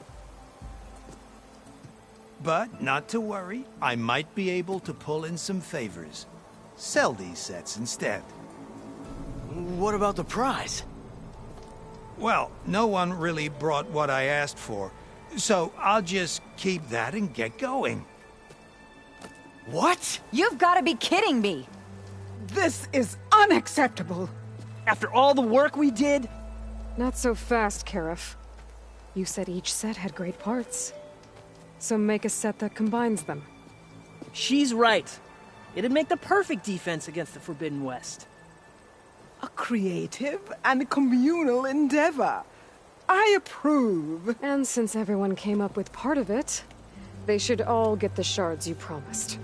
Speaker 5: But not to worry, I might be able to pull in some favors. Sell these sets instead.
Speaker 4: What about the prize?
Speaker 5: Well, no one really brought what I asked for, so I'll just keep that and get going.
Speaker 4: What?
Speaker 10: You've got to be kidding me!
Speaker 11: This is unacceptable! After all the work we did?
Speaker 3: Not so fast, Karif. You said each set had great parts. So make a set that combines them.
Speaker 11: She's right. It'd make the perfect defense against the Forbidden West. A creative and communal endeavor. I approve.
Speaker 3: And since everyone came up with part of it, they should all get the shards you promised.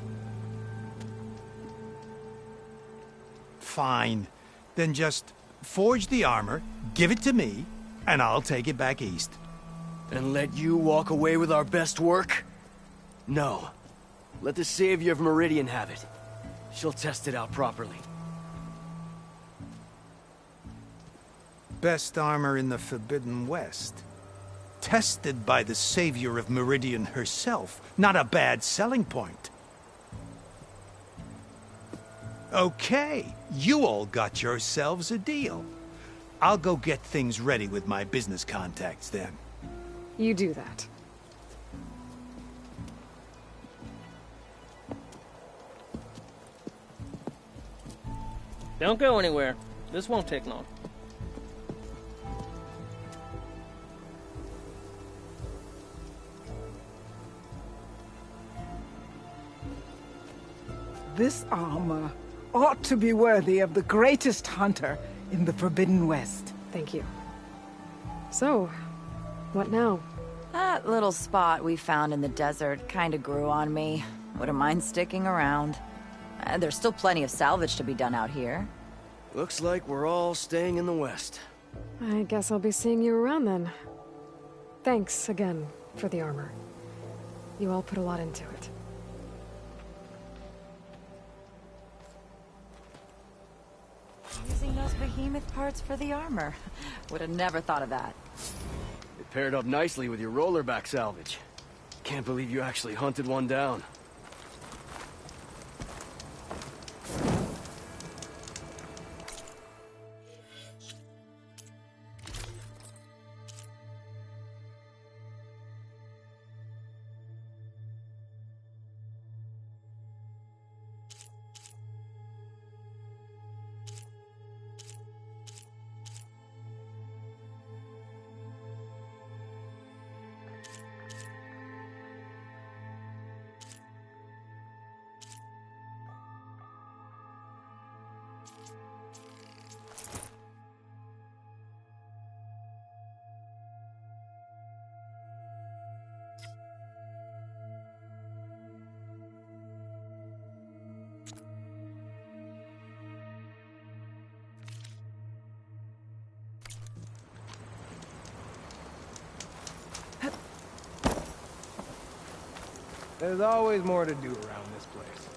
Speaker 5: Fine. Then just forge the armor, give it to me, and I'll take it back east.
Speaker 4: And let you walk away with our best work? No. Let the Savior of Meridian have it. She'll test it out properly.
Speaker 5: Best armor in the Forbidden West. Tested by the Savior of Meridian herself. Not a bad selling point. Okay, you all got yourselves a deal. I'll go get things ready with my business contacts then.
Speaker 3: You do that.
Speaker 11: Don't go anywhere. This won't take long.
Speaker 12: This armor ought to be worthy of the greatest hunter in the Forbidden West.
Speaker 3: Thank you. So, what now?
Speaker 10: That little spot we found in the desert kinda grew on me. Wouldn't mind sticking around. There's still plenty of salvage to be done out here.
Speaker 4: Looks like we're all staying in the West.
Speaker 3: I guess I'll be seeing you around then. Thanks again for the armor. You all put a lot into it.
Speaker 10: Using those behemoth parts for the armor. Would have never thought of that.
Speaker 4: It paired up nicely with your rollerback salvage. Can't believe you actually hunted one down.
Speaker 13: There's always more to do around this place.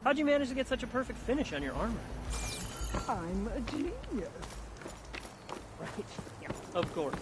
Speaker 11: How'd you manage to get such a perfect finish on your armor?
Speaker 12: I'm a genius.
Speaker 11: Right. Yeah, of course.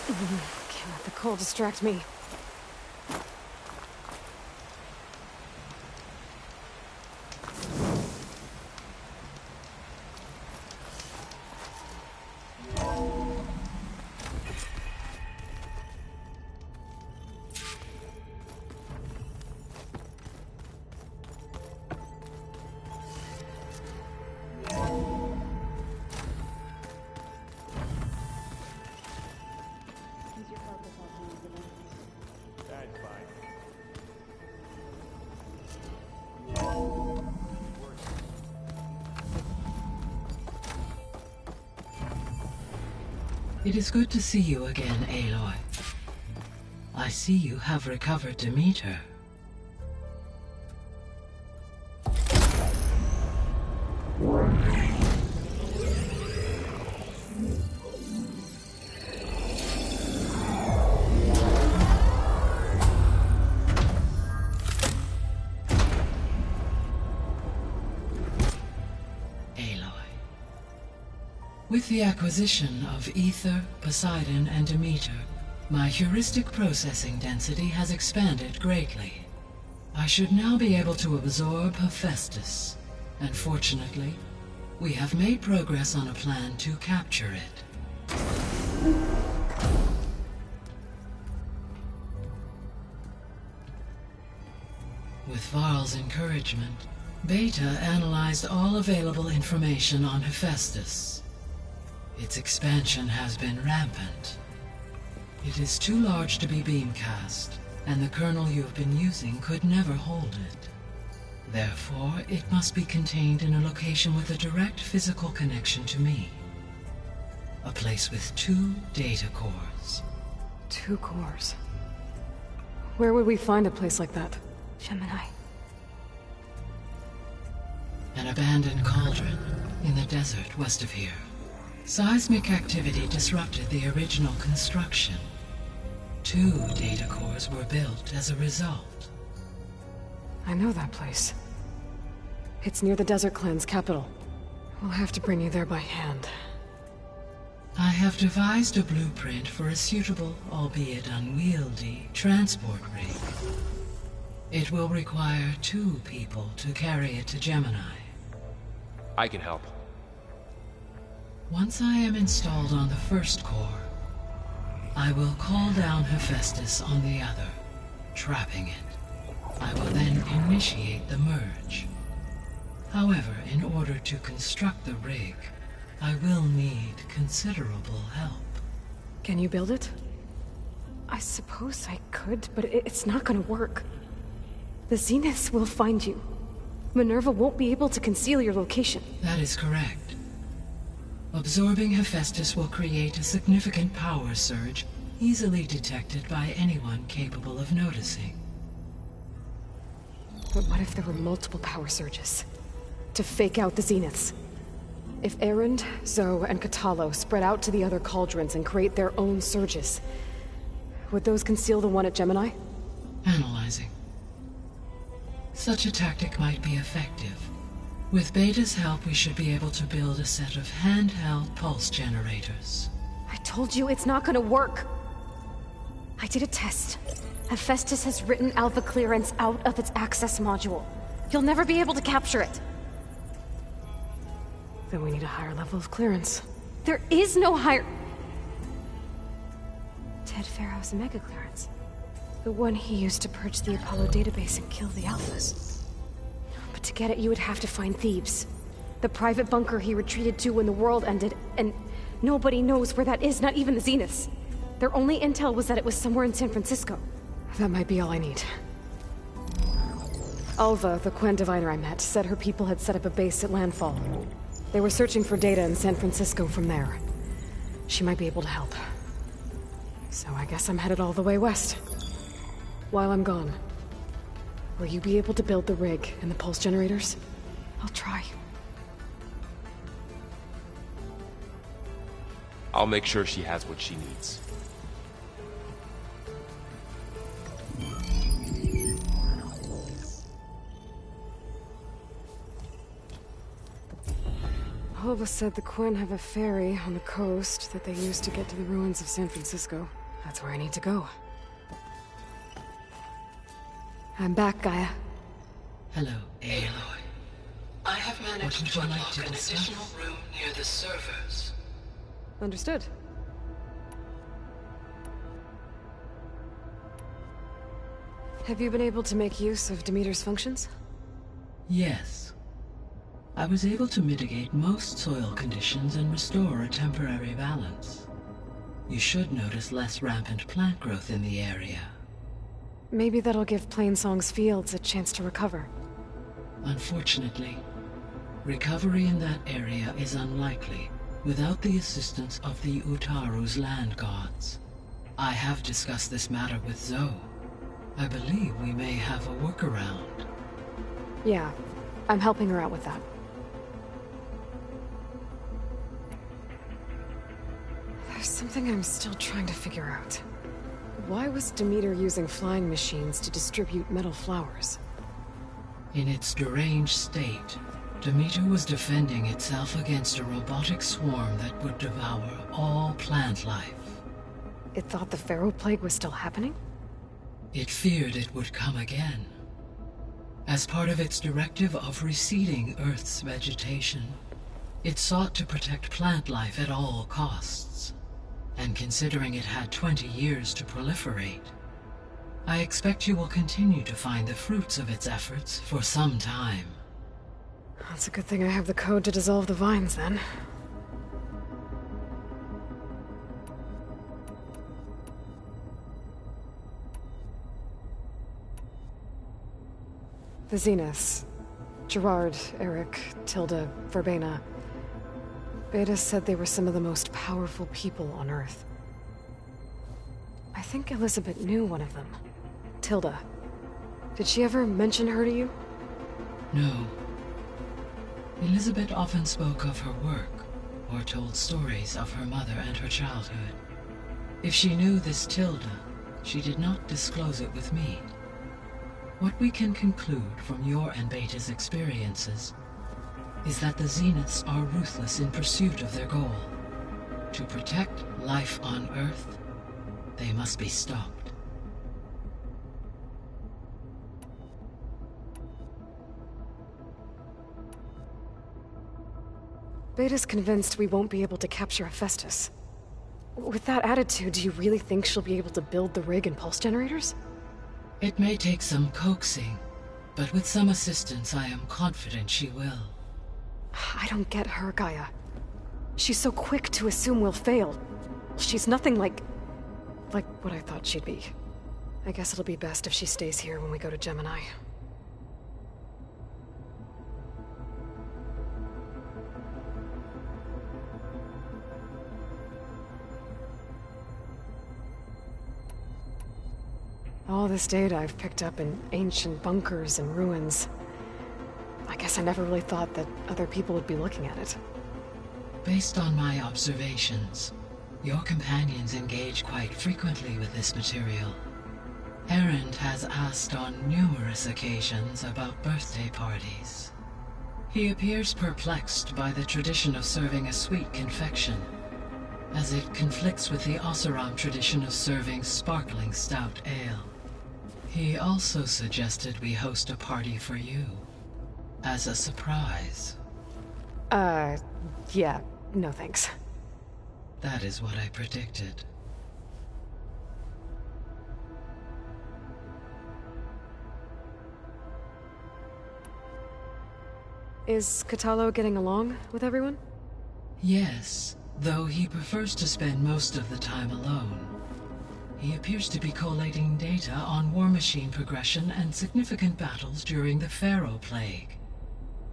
Speaker 3: Can't let the cold distract me.
Speaker 7: It is good to see you again, Aloy. I see you have recovered Demeter. With the acquisition of Ether, Poseidon, and Demeter, my heuristic processing density has expanded greatly. I should now be able to absorb Hephaestus, and fortunately, we have made progress on a plan to capture it. With Varl's encouragement, Beta analyzed all available information on Hephaestus. Its expansion has been rampant. It is too large to be beamcast, and the kernel you have been using could never hold it. Therefore, it must be contained in a location with a direct physical connection to me. A place with 2 data cores.
Speaker 3: 2 cores? Where would we find a place like that?
Speaker 2: Gemini.
Speaker 7: An abandoned cauldron in the desert west of here. Seismic activity disrupted the original construction. 2 data cores were built as a result.
Speaker 3: I know that place. It's near the Desert Clan's capital. We'll have to bring you there by hand.
Speaker 7: I have devised a blueprint for a suitable, albeit unwieldy, transport rig. It will require 2 people to carry it to Gemini.
Speaker 14: I can help.
Speaker 7: Once I am installed on the first core, I will call down Hephaestus on the other, trapping it. I will then initiate the merge. However, in order to construct the rig, I will need considerable help.
Speaker 3: Can you build it? I suppose I could, but it's not gonna work. The Zeniths will find you. Minerva won't be able to conceal your location.
Speaker 7: That is correct. Absorbing Hephaestus will create a significant power surge, easily detected by anyone capable of noticing.
Speaker 3: But what if there were multiple power surges? To fake out the Zeniths? If Erend, Zoe, and Katalo spread out to the other cauldrons and create their own surges, would those conceal the one at Gemini?
Speaker 7: Analyzing. Such a tactic might be effective. With Beta's help, we should be able to build a set of handheld pulse generators.
Speaker 3: I told you it's not gonna work. I did a test. Hephaestus has written Alpha clearance out of its access module. You'll never be able to capture it. Then we need a higher level of clearance. There is no higher... Ted Pharaoh's mega clearance. The one he used to purge the Apollo database and kill the Alphas. But to get it, you would have to find Thebes. The private bunker he retreated to when the world ended, and nobody knows where that is, not even the Zeniths. Their only intel was that it was somewhere in San Francisco. That might be all I need. Alva, the Quen diviner I met, said her people had set up a base at Landfall. They were searching for data in San Francisco from there. She might be able to help. So I guess I'm headed all the way west. While I'm gone, will you be able to build the rig and the pulse generators? I'll try.
Speaker 14: I'll make sure she has what she needs.
Speaker 3: Hova said the Quen have a ferry on the coast that they use to get to the ruins of San Francisco. That's where I need to go. I'm back, Gaia.
Speaker 7: Hello, Aloy. I have managed to unlock an additional room near the servers.
Speaker 3: Understood. Have you been able to make use of Demeter's functions?
Speaker 7: Yes. I was able to mitigate most soil conditions and restore a temporary balance. You should notice less rampant plant growth in the area.
Speaker 3: Maybe that'll give Plainsong's fields a chance to recover.
Speaker 7: Unfortunately, recovery in that area is unlikely without the assistance of the Utaru's land gods. I have discussed this matter with Zoe. I believe we may have a workaround.
Speaker 3: Yeah, I'm helping her out with that. There's something I'm still trying to figure out. Why was Demeter using flying machines to distribute metal flowers?
Speaker 7: In its deranged state, Demeter was defending itself against a robotic swarm that would devour all plant life.
Speaker 3: It thought the Pharaoh Plague was still happening?
Speaker 7: It feared it would come again. As part of its directive of reseeding Earth's vegetation, it sought to protect plant life at all costs. And considering it had 20 years to proliferate, I expect you will continue to find the fruits of its efforts for some time.
Speaker 3: That's a good thing I have the code to dissolve the vines, then. The Zeniths. Gerard, Eric, Tilda, Verbena. Beta said they were some of the most powerful people on Earth. I think Elizabeth knew one of them. Tilda. Did she ever mention her to you?
Speaker 7: No. Elizabeth often spoke of her work, or told stories of her mother and her childhood. If she knew this Tilda, she did not disclose it with me. What we can conclude from your and Beta's experiences is that the Zeniths are ruthless in pursuit of their goal. To protect life on Earth, they must be stopped.
Speaker 3: Beta's convinced we won't be able to capture Hephaestus. With that attitude, do you really think she'll be able to build the rig and pulse generators?
Speaker 7: It may take some coaxing, but with some assistance I am confident she will.
Speaker 3: I don't get her, Gaia. She's so quick to assume we'll fail. She's nothing like what I thought she'd be. I guess it'll be best if she stays here when we go to Gemini. All this data I've picked up in ancient bunkers and ruins. I guess I never really thought that other people would be looking at it.
Speaker 7: Based on my observations, your companions engage quite frequently with this material. Erend has asked on numerous occasions about birthday parties. He appears perplexed by the tradition of serving a sweet confection, as it conflicts with the Oseram tradition of serving sparkling stout ale. He also suggested we host a party for you, as a surprise.
Speaker 3: Yeah, no thanks.
Speaker 7: That is what I predicted.
Speaker 3: Is Katalo getting along with everyone?
Speaker 7: Yes, though he prefers to spend most of the time alone. He appears to be collating data on war machine progression and significant battles during the Pharaoh Plague,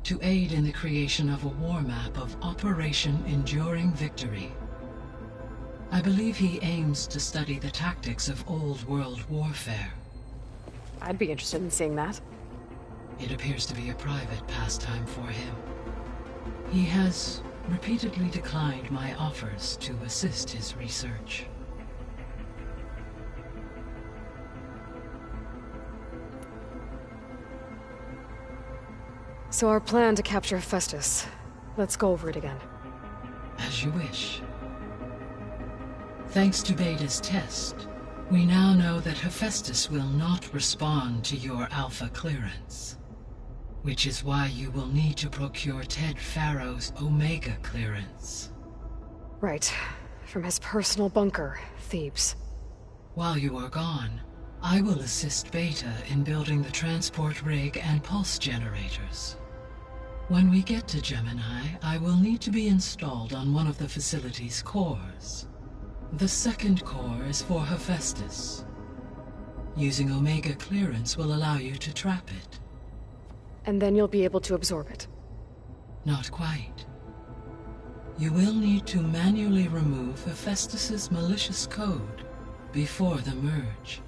Speaker 7: to aid in the creation of a war map of Operation Enduring Victory. I believe he aims to study the tactics of old world warfare.
Speaker 3: I'd be interested in seeing that.
Speaker 7: It appears to be a private pastime for him. He has repeatedly declined my offers to assist his research.
Speaker 3: So our plan to capture Hephaestus, Let's go over it again.
Speaker 7: As you wish. Thanks to Beta's test, we now know that Hephaestus will not respond to your Alpha clearance. Which is why you will need to procure Ted Farrow's Omega clearance.
Speaker 3: Right. From his personal bunker, Thebes.
Speaker 7: While you are gone, I will assist Beta in building the transport rig and pulse generators. When we get to Gemini, I will need to be installed on one of the facility's cores. The second core is for Hephaestus. Using Omega clearance will allow you to trap it.
Speaker 3: And then you'll be able to absorb it.
Speaker 7: Not quite. You will need to manually remove Hephaestus's malicious code before the merge.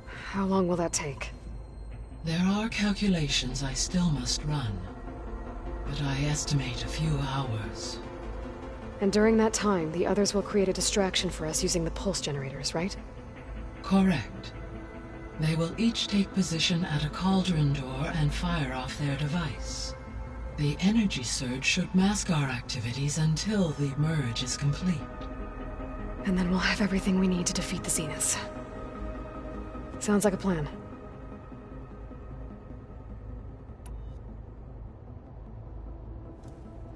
Speaker 3: How long will that take?
Speaker 7: There are calculations I still must run, but I estimate a few hours.
Speaker 3: And during that time, the others will create a distraction for us using the pulse generators, right?
Speaker 7: Correct. They will each take position at a cauldron door and fire off their device. The energy surge should mask our activities until the merge is complete.
Speaker 3: And then we'll have everything we need to defeat the Zeniths. Sounds like a plan.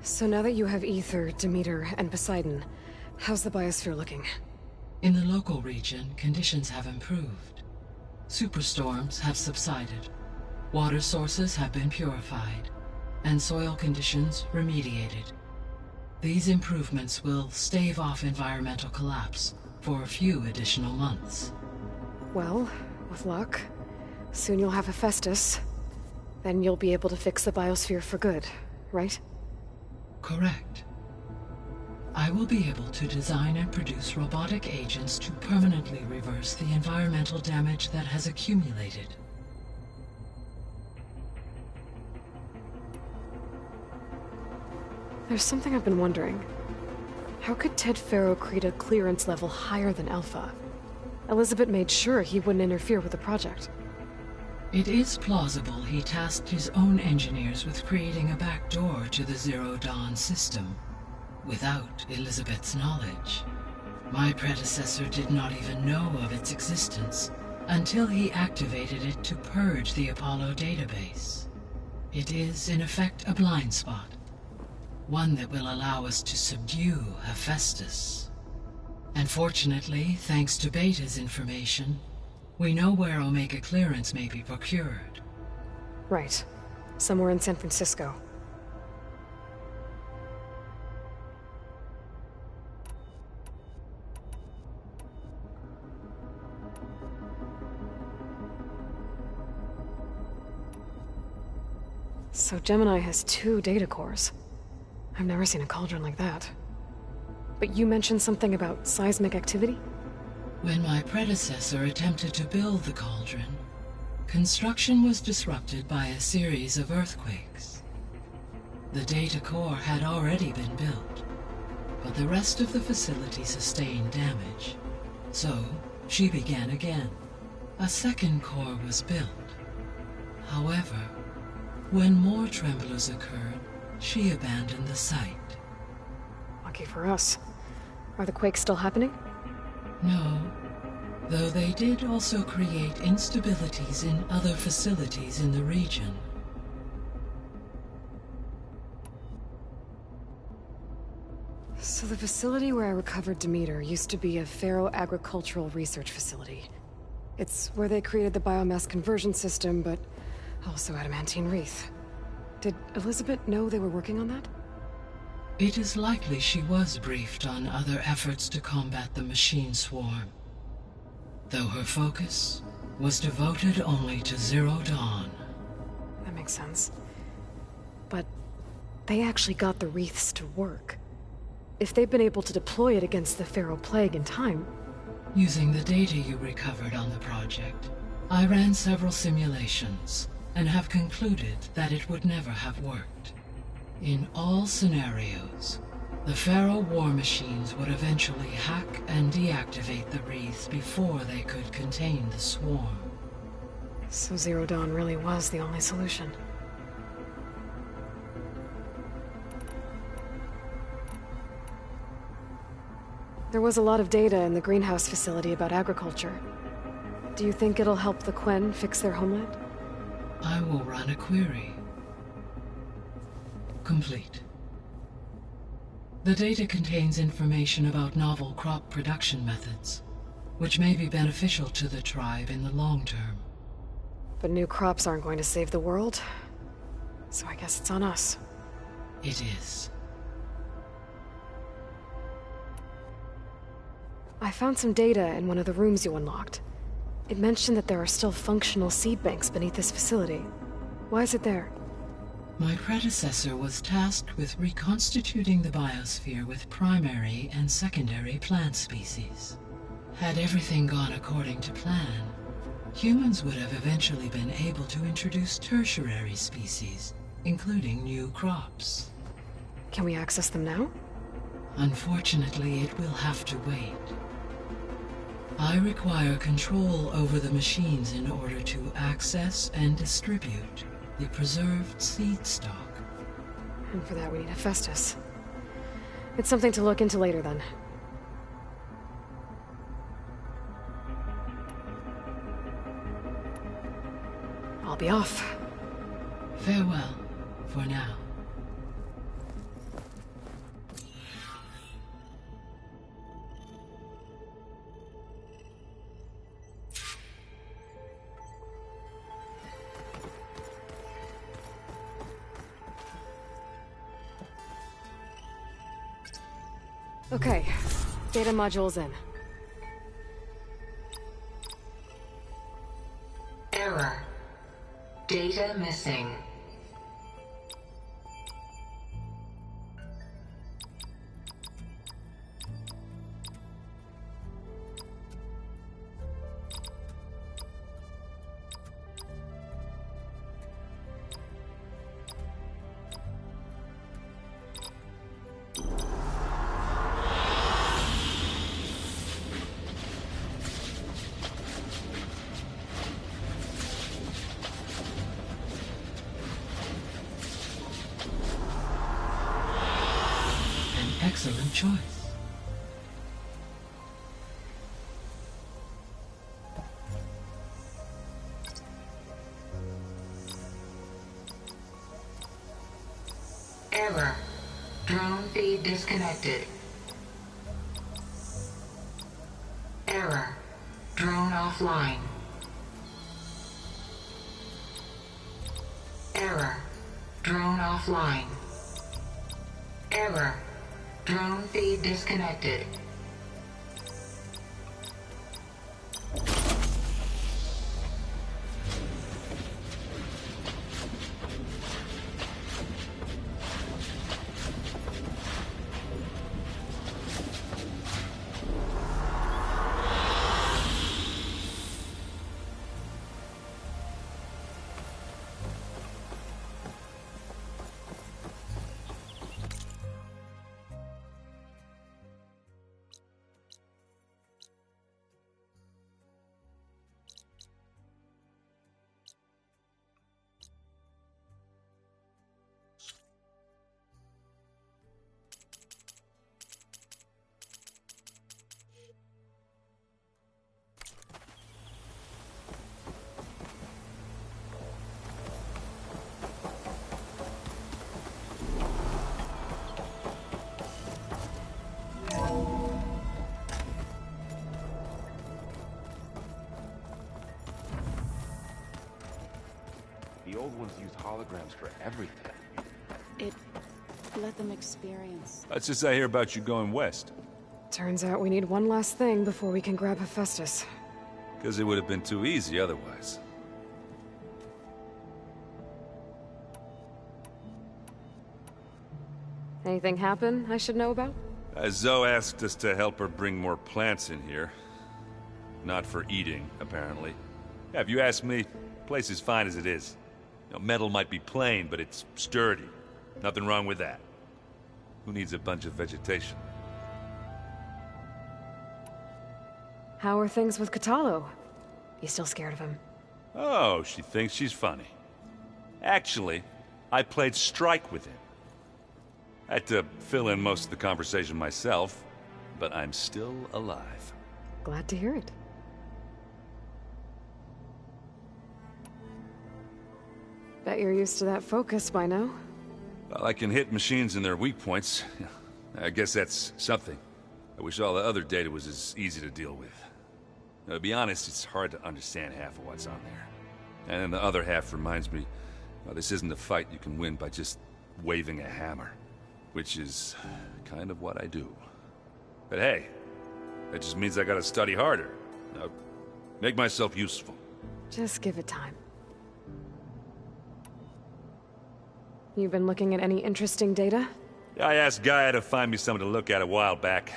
Speaker 3: So now that you have Ether, Demeter, and Poseidon, how's the biosphere looking?
Speaker 7: In the local region, conditions have improved. Superstorms have subsided. Water sources have been purified, and soil conditions remediated. These improvements will stave off environmental collapse for a few additional months.
Speaker 3: Well, with luck, soon you'll have Hephaestus. Then you'll be able to fix the biosphere for good, right?
Speaker 7: Correct. I will be able to design and produce robotic agents to permanently reverse the environmental damage that has accumulated.
Speaker 3: There's something I've been wondering. How could Ted Farrow create a clearance level higher than Alpha? Elizabeth made sure he wouldn't interfere with the project.
Speaker 7: It is plausible he tasked his own engineers with creating a backdoor to the Zero Dawn system, without Elizabeth's knowledge. My predecessor did not even know of its existence until he activated it to purge the Apollo database. It is, in effect, a blind spot. One that will allow us to subdue Hephaestus. And fortunately, thanks to Beta's information, we know where Omega clearance may be procured.
Speaker 3: Right. Somewhere in San Francisco. So Gemini has 2 data cores. I've never seen a cauldron like that. But you mentioned something about seismic activity?
Speaker 7: When my predecessor attempted to build the cauldron, construction was disrupted by a series of earthquakes. The data core had already been built, but the rest of the facility sustained damage. So, she began again. A second core was built. However, when more tremblers occurred, she abandoned the site.
Speaker 3: Lucky for us. Are the quakes still happening?
Speaker 7: No, though they did also create instabilities in other facilities in the region.
Speaker 3: So the facility where I recovered Demeter used to be a Pharaoh agricultural research facility. It's where they created the biomass conversion system, but also adamantine wreath. Did Elizabeth know they were working on that?
Speaker 7: It is likely she was briefed on other efforts to combat the machine swarm, though her focus was devoted only to Zero Dawn.
Speaker 3: That makes sense. But they actually got the wreaths to work. If they've been able to deploy it against the Pharaoh Plague in time...
Speaker 7: Using the data you recovered on the project, I ran several simulations and have concluded that it would never have worked. In all scenarios, the Pharaoh war machines would eventually hack and deactivate the wreaths before they could contain the swarm.
Speaker 3: So Zero Dawn really was the only solution. There was a lot of data in the greenhouse facility about agriculture. Do you think it'll help the Quen fix their homeland?
Speaker 7: I will run a query. Complete. The data contains information about novel crop production methods, which may be beneficial to the tribe in the long term.
Speaker 3: But new crops aren't going to save the world, so I guess it's on us.
Speaker 7: It is.
Speaker 3: I found some data in one of the rooms you unlocked. It mentioned that there are still functional seed banks beneath this facility. Why is it there?
Speaker 7: My predecessor was tasked with reconstituting the biosphere with primary and secondary plant species. Had everything gone according to plan, humans would have eventually been able to introduce tertiary species, including new crops.
Speaker 3: Can we access them now?
Speaker 7: Unfortunately, it will have to wait. I require control over the machines in order to access and distribute the preserved seed stock.
Speaker 3: And for that we need Hephaestus. It's something to look into later then. I'll be off.
Speaker 7: Farewell, for now.
Speaker 3: Okay, data module's in.
Speaker 15: Error. Data missing.
Speaker 7: Excellent choice.
Speaker 15: Error. Drone feed disconnected. Error. Drone offline. Error. Drone offline. Error. Drone feed disconnected.
Speaker 14: The old ones used holograms for everything.
Speaker 2: It let them experience.
Speaker 16: That's just I hear about you going west.
Speaker 3: Turns out we need one last thing before we can grab Hephaestus.
Speaker 16: Because it would have been too easy otherwise.
Speaker 3: Anything happen I should know about?
Speaker 16: Zoe asked us to help her bring more plants in here. Not for eating, apparently. Yeah, if you ask me, the place is fine as it is. You know, metal might be plain, but it's sturdy. Nothing wrong with that. Who needs a bunch of vegetation?
Speaker 3: How are things with Katalo? You still scared of him?
Speaker 16: Oh, she thinks she's funny. Actually, I played strike with him. I had to fill in most of the conversation myself, but I'm still alive.
Speaker 3: Glad to hear it. Bet you're used to that focus by now.
Speaker 16: Well, I can hit machines in their weak points. I guess that's something. I wish all the other data was as easy to deal with. Now, to be honest, it's hard to understand half of what's on there. And then the other half reminds me, well, this isn't a fight you can win by just waving a hammer. Which is kind of what I do. But hey, that just means I gotta study harder. Now, make myself useful.
Speaker 3: Just give it time. You been looking at any interesting data?
Speaker 16: I asked Gaia to find me something to look at a while back.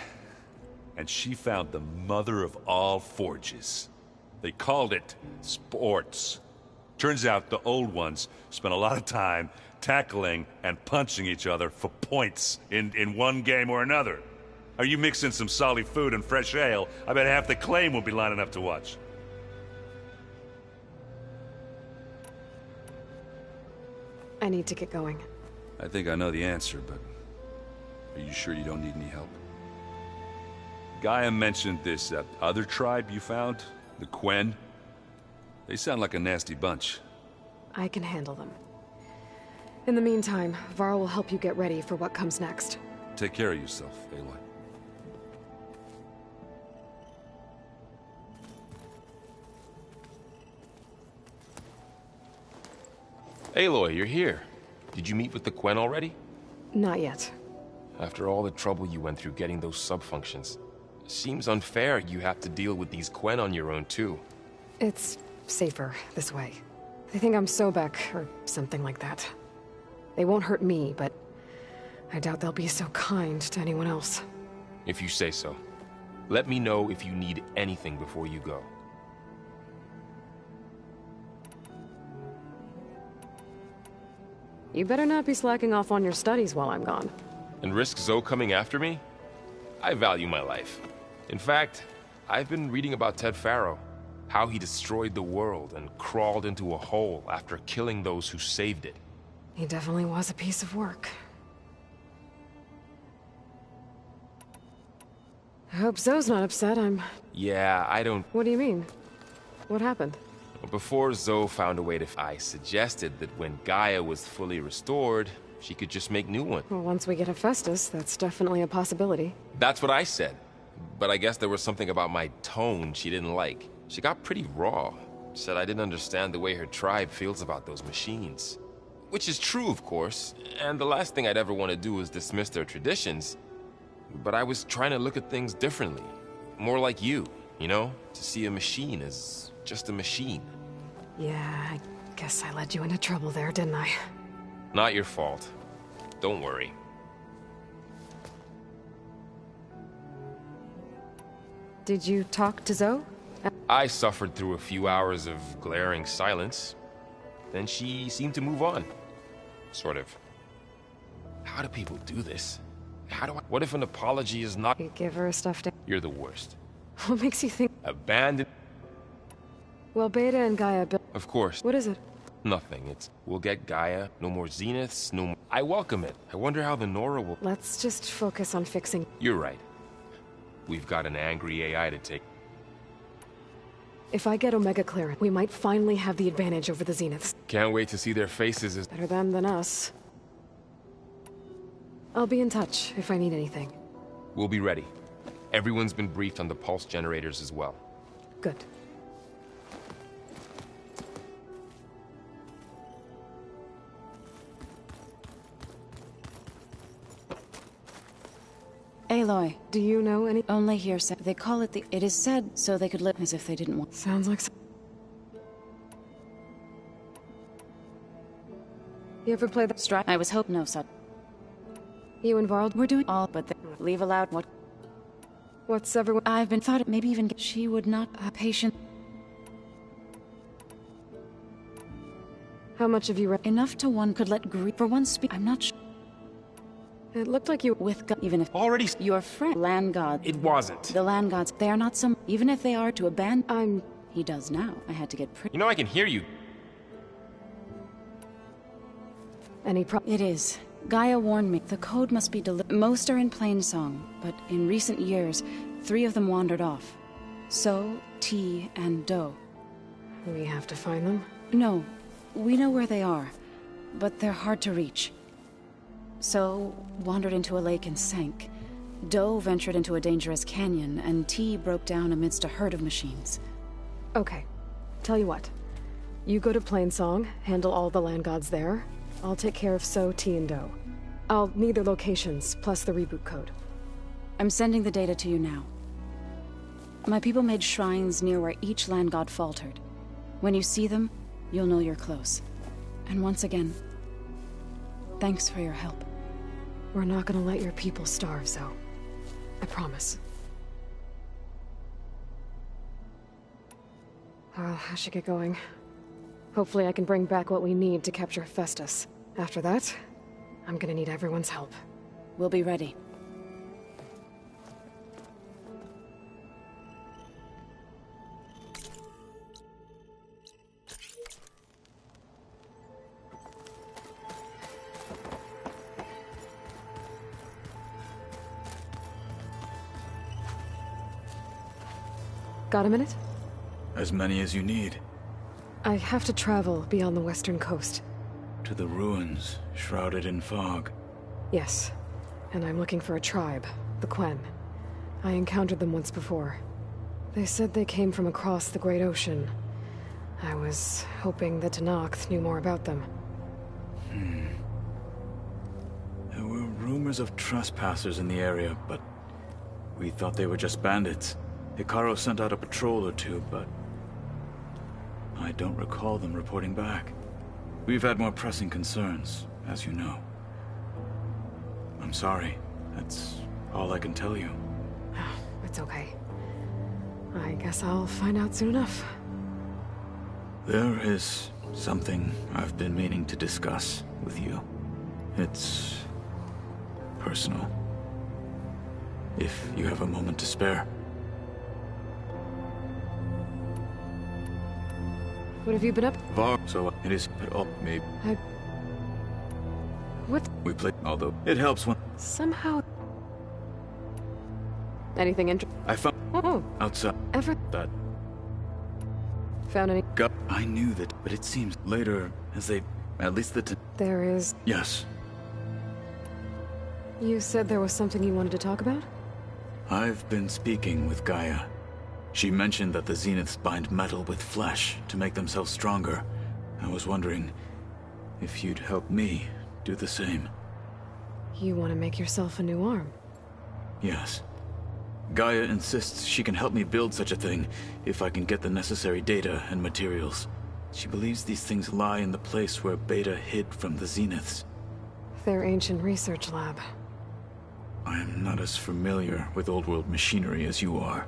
Speaker 16: And she found the mother of all forges. They called it sports. Turns out the old ones spent a lot of time tackling and punching each other for points in one game or another. Are you mixing some solid food and fresh ale? I bet half the claim will be lining up to watch.
Speaker 3: I need to get going.
Speaker 16: I think I know the answer, but are you sure you don't need any help? Gaia mentioned this other tribe you found, the Quen. They sound like a nasty bunch.
Speaker 3: I can handle them. In the meantime, Varl will help you get ready for what comes next.
Speaker 16: Take care of yourself, Aloy.
Speaker 17: Aloy, you're here. Did you meet with the Quen already?
Speaker 3: Not yet.
Speaker 17: After all the trouble you went through getting those sub-functions, seems unfair you have to deal with these Quen on your own too.
Speaker 3: It's safer this way. They think I'm Sobek, or something like that. They won't hurt me, but I doubt they'll be so kind to anyone else.
Speaker 17: If you say so. Let me know if you need anything before you go.
Speaker 3: You better not be slacking off on your studies while I'm gone.
Speaker 17: And risk Zoe coming after me? I value my life. In fact, I've been reading about Ted Faro. How he destroyed the world and crawled into a hole after killing those who saved it.
Speaker 3: He definitely was a piece of work. I hope Zoe's not upset.
Speaker 17: Yeah, I don't...
Speaker 3: What do you mean? What happened?
Speaker 17: Before Zoe found a way to... I suggested that when Gaia was fully restored, she could just make new ones.
Speaker 3: Well, once we get Hephaestus, that's definitely a possibility.
Speaker 17: That's what I said. But I guess there was something about my tone she didn't like. She got pretty raw. Said I didn't understand the way her tribe feels about those machines. Which is true, of course. And the last thing I'd ever want to do is dismiss their traditions. But I was trying to look at things differently. More like you know? To see a machine as just a machine.
Speaker 3: Yeah, I guess I led you into trouble there, didn't I?
Speaker 17: Not your fault. Don't worry.
Speaker 3: Did you talk to Zoe?
Speaker 17: I suffered through a few hours of glaring silence. Then she seemed to move on. Sort of. How do people do this? What if an apology is not...
Speaker 3: You give her a stuffed...
Speaker 17: You're the worst.
Speaker 3: What makes you think...
Speaker 17: Abandoned...
Speaker 3: Well, Beta and Gaia built...
Speaker 17: Of course.
Speaker 3: What is it?
Speaker 17: Nothing. We'll get Gaia. No more Zeniths, no more... I welcome it. I wonder how the Nora will...
Speaker 3: Let's just focus on fixing...
Speaker 17: You're right. We've got an angry AI to take...
Speaker 3: If I get Omega clearance, we might finally have the advantage over the Zeniths.
Speaker 17: Can't wait to see their faces as...
Speaker 3: Better them than us. I'll be in touch if I need anything.
Speaker 17: We'll be ready. Everyone's been briefed on the pulse generators as well.
Speaker 3: Good.
Speaker 18: Aloy.
Speaker 3: Do you know any?
Speaker 18: Only hearsay. They call it the... It is said so they could live as if they didn't want...
Speaker 3: Sounds like... You ever play the...
Speaker 18: Strike? I was hoping no such.
Speaker 3: You and Varl?
Speaker 18: We're doing all but leave aloud what...
Speaker 3: What's everyone...
Speaker 18: I've been thought... Maybe even... She would not... patient...
Speaker 3: How much have you read?
Speaker 18: Enough to one could let grief... For one speak... I'm not sure...
Speaker 3: It looked like you...
Speaker 18: With God, even if...
Speaker 17: Already...
Speaker 18: Your friend... Land God...
Speaker 17: It wasn't.
Speaker 18: The land gods... They are not some... Even if they are to abandon... He does now. I had to get pretty...
Speaker 17: You know I can hear you.
Speaker 3: Any
Speaker 18: It is. Gaia warned me the code must be most are in Plainsong, but in recent years, 3 of them wandered off. So, T, and Do.
Speaker 3: We have to find them?
Speaker 18: No, we know where they are, but they're hard to reach. So, wandered into a lake and sank. Do ventured into a dangerous canyon, and T broke down amidst a herd of machines.
Speaker 3: Okay. Tell you what. You go to Plainsong, handle all the land gods there. I'll take care of So, T, and Do. I'll need their locations, plus the reboot code.
Speaker 18: I'm sending the data to you now. My people made shrines near where each land god faltered. When you see them, you'll know you're close. And once again, thanks for your help.
Speaker 3: We're not gonna let your people starve, Zo. I promise. Well, I should get going. Hopefully I can bring back what we need to capture Hephaestus. After that, I'm gonna need everyone's help.
Speaker 18: We'll be ready.
Speaker 3: Got a minute?
Speaker 19: As many as you need.
Speaker 3: I have to travel beyond the western coast.
Speaker 19: To the ruins, shrouded in fog.
Speaker 3: Yes. And I'm looking for a tribe, the Quen. I encountered them once before. They said they came from across the Great Ocean. I was hoping that Tenakth knew more about them.
Speaker 19: There were rumors of trespassers in the area, but we thought they were just bandits. Hikaru sent out a patrol or two, but I don't recall them reporting back. We've had more pressing concerns, as you know. I'm sorry. That's all I can tell you.
Speaker 3: It's okay. I guess I'll find out soon enough.
Speaker 19: There is something I've been meaning to discuss with you. It's personal. If you have a moment to spare.
Speaker 3: What have you been up?
Speaker 19: So it is put up, maybe.
Speaker 3: What?
Speaker 19: We play, although it helps when
Speaker 3: Somehow... Anything interesting?
Speaker 19: I found outside
Speaker 3: Ever?
Speaker 19: that
Speaker 3: Found any?
Speaker 19: I knew that, but it seems later, as they, at least
Speaker 3: There is...
Speaker 19: Yes.
Speaker 3: You said there was something you wanted to talk about?
Speaker 19: I've been speaking with Gaia. She mentioned that the Zeniths bind metal with flesh to make themselves stronger. I was wondering if you'd help me do the same.
Speaker 3: You want to make yourself a new arm?
Speaker 19: Yes. Gaia insists she can help me build such a thing if I can get the necessary data and materials. She believes these things lie in the place where Beta hid from the Zeniths.
Speaker 3: Their ancient research lab.
Speaker 19: I am not as familiar with old world machinery as you are.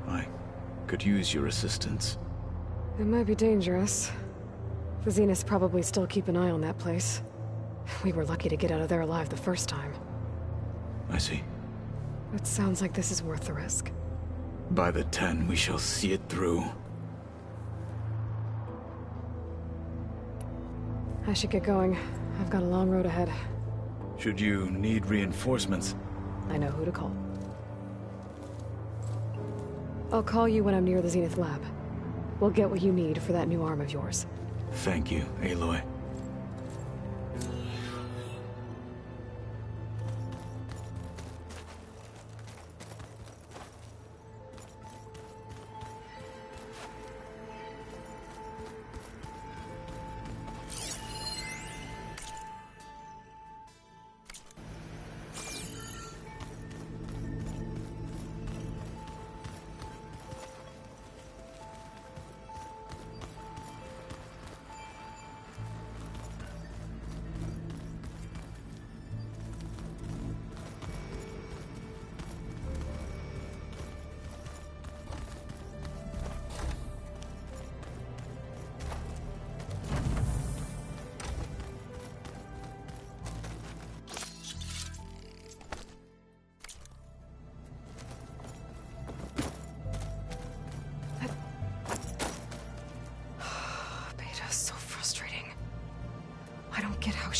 Speaker 19: I could use your assistance.
Speaker 3: It might be dangerous. The Zeniths probably still keep an eye on that place. We were lucky to get out of there alive the first time.
Speaker 19: I see.
Speaker 3: It sounds like this is worth the risk.
Speaker 19: By the 10, we shall see it through.
Speaker 3: I should get going. I've got a long road ahead.
Speaker 19: Should you need reinforcements?
Speaker 3: I know who to call. I'll call you when I'm near the Zenith lab. We'll get what you need for that new arm of yours.
Speaker 19: Thank you, Aloy.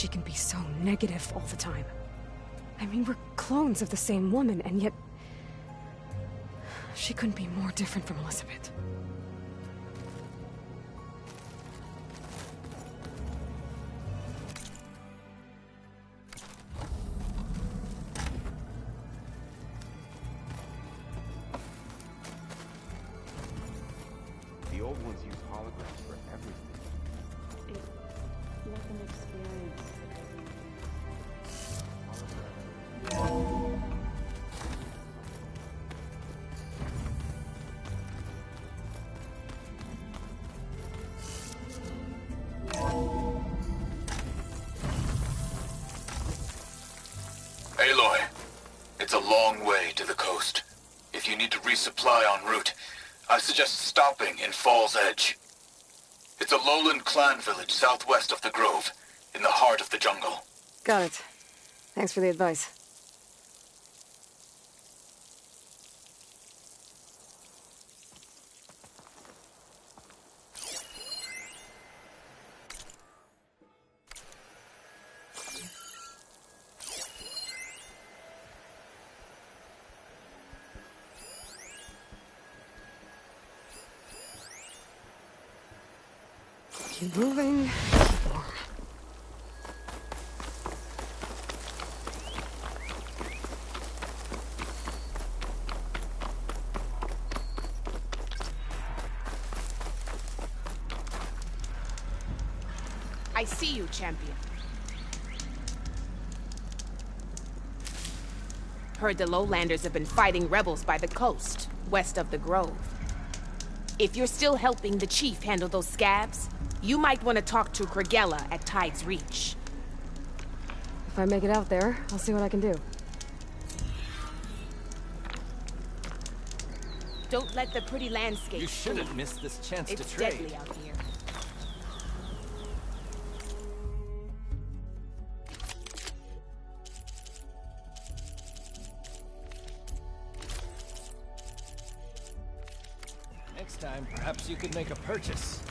Speaker 3: she can be so negative all the time? I mean, we're clones of the same woman, and yet... she couldn't be more different from Elizabeth.
Speaker 14: The old ones use holograms for everything.
Speaker 18: It's like an experience.
Speaker 20: Aloy, it's a long way to the coast. If you need to resupply en route, I suggest stopping in Fall's Edge. It's a lowland clan village southwest of the Grove, in the heart of the jungle.
Speaker 3: Got it. Thanks for the advice. Keep moving. Keep warm.
Speaker 21: I see you, champion. Heard the lowlanders have been fighting rebels by the coast, west of the Grove. If you're still helping the chief handle those scabs, you might want to talk to Kragella at Tide's Reach.
Speaker 3: If I make it out there, I'll see what I can do.
Speaker 21: Don't let the pretty landscape
Speaker 22: You shouldn't
Speaker 21: fool you.
Speaker 22: miss this chance
Speaker 21: It's
Speaker 22: to trade.
Speaker 21: deadly out here.
Speaker 22: Next time, perhaps you could make a purchase.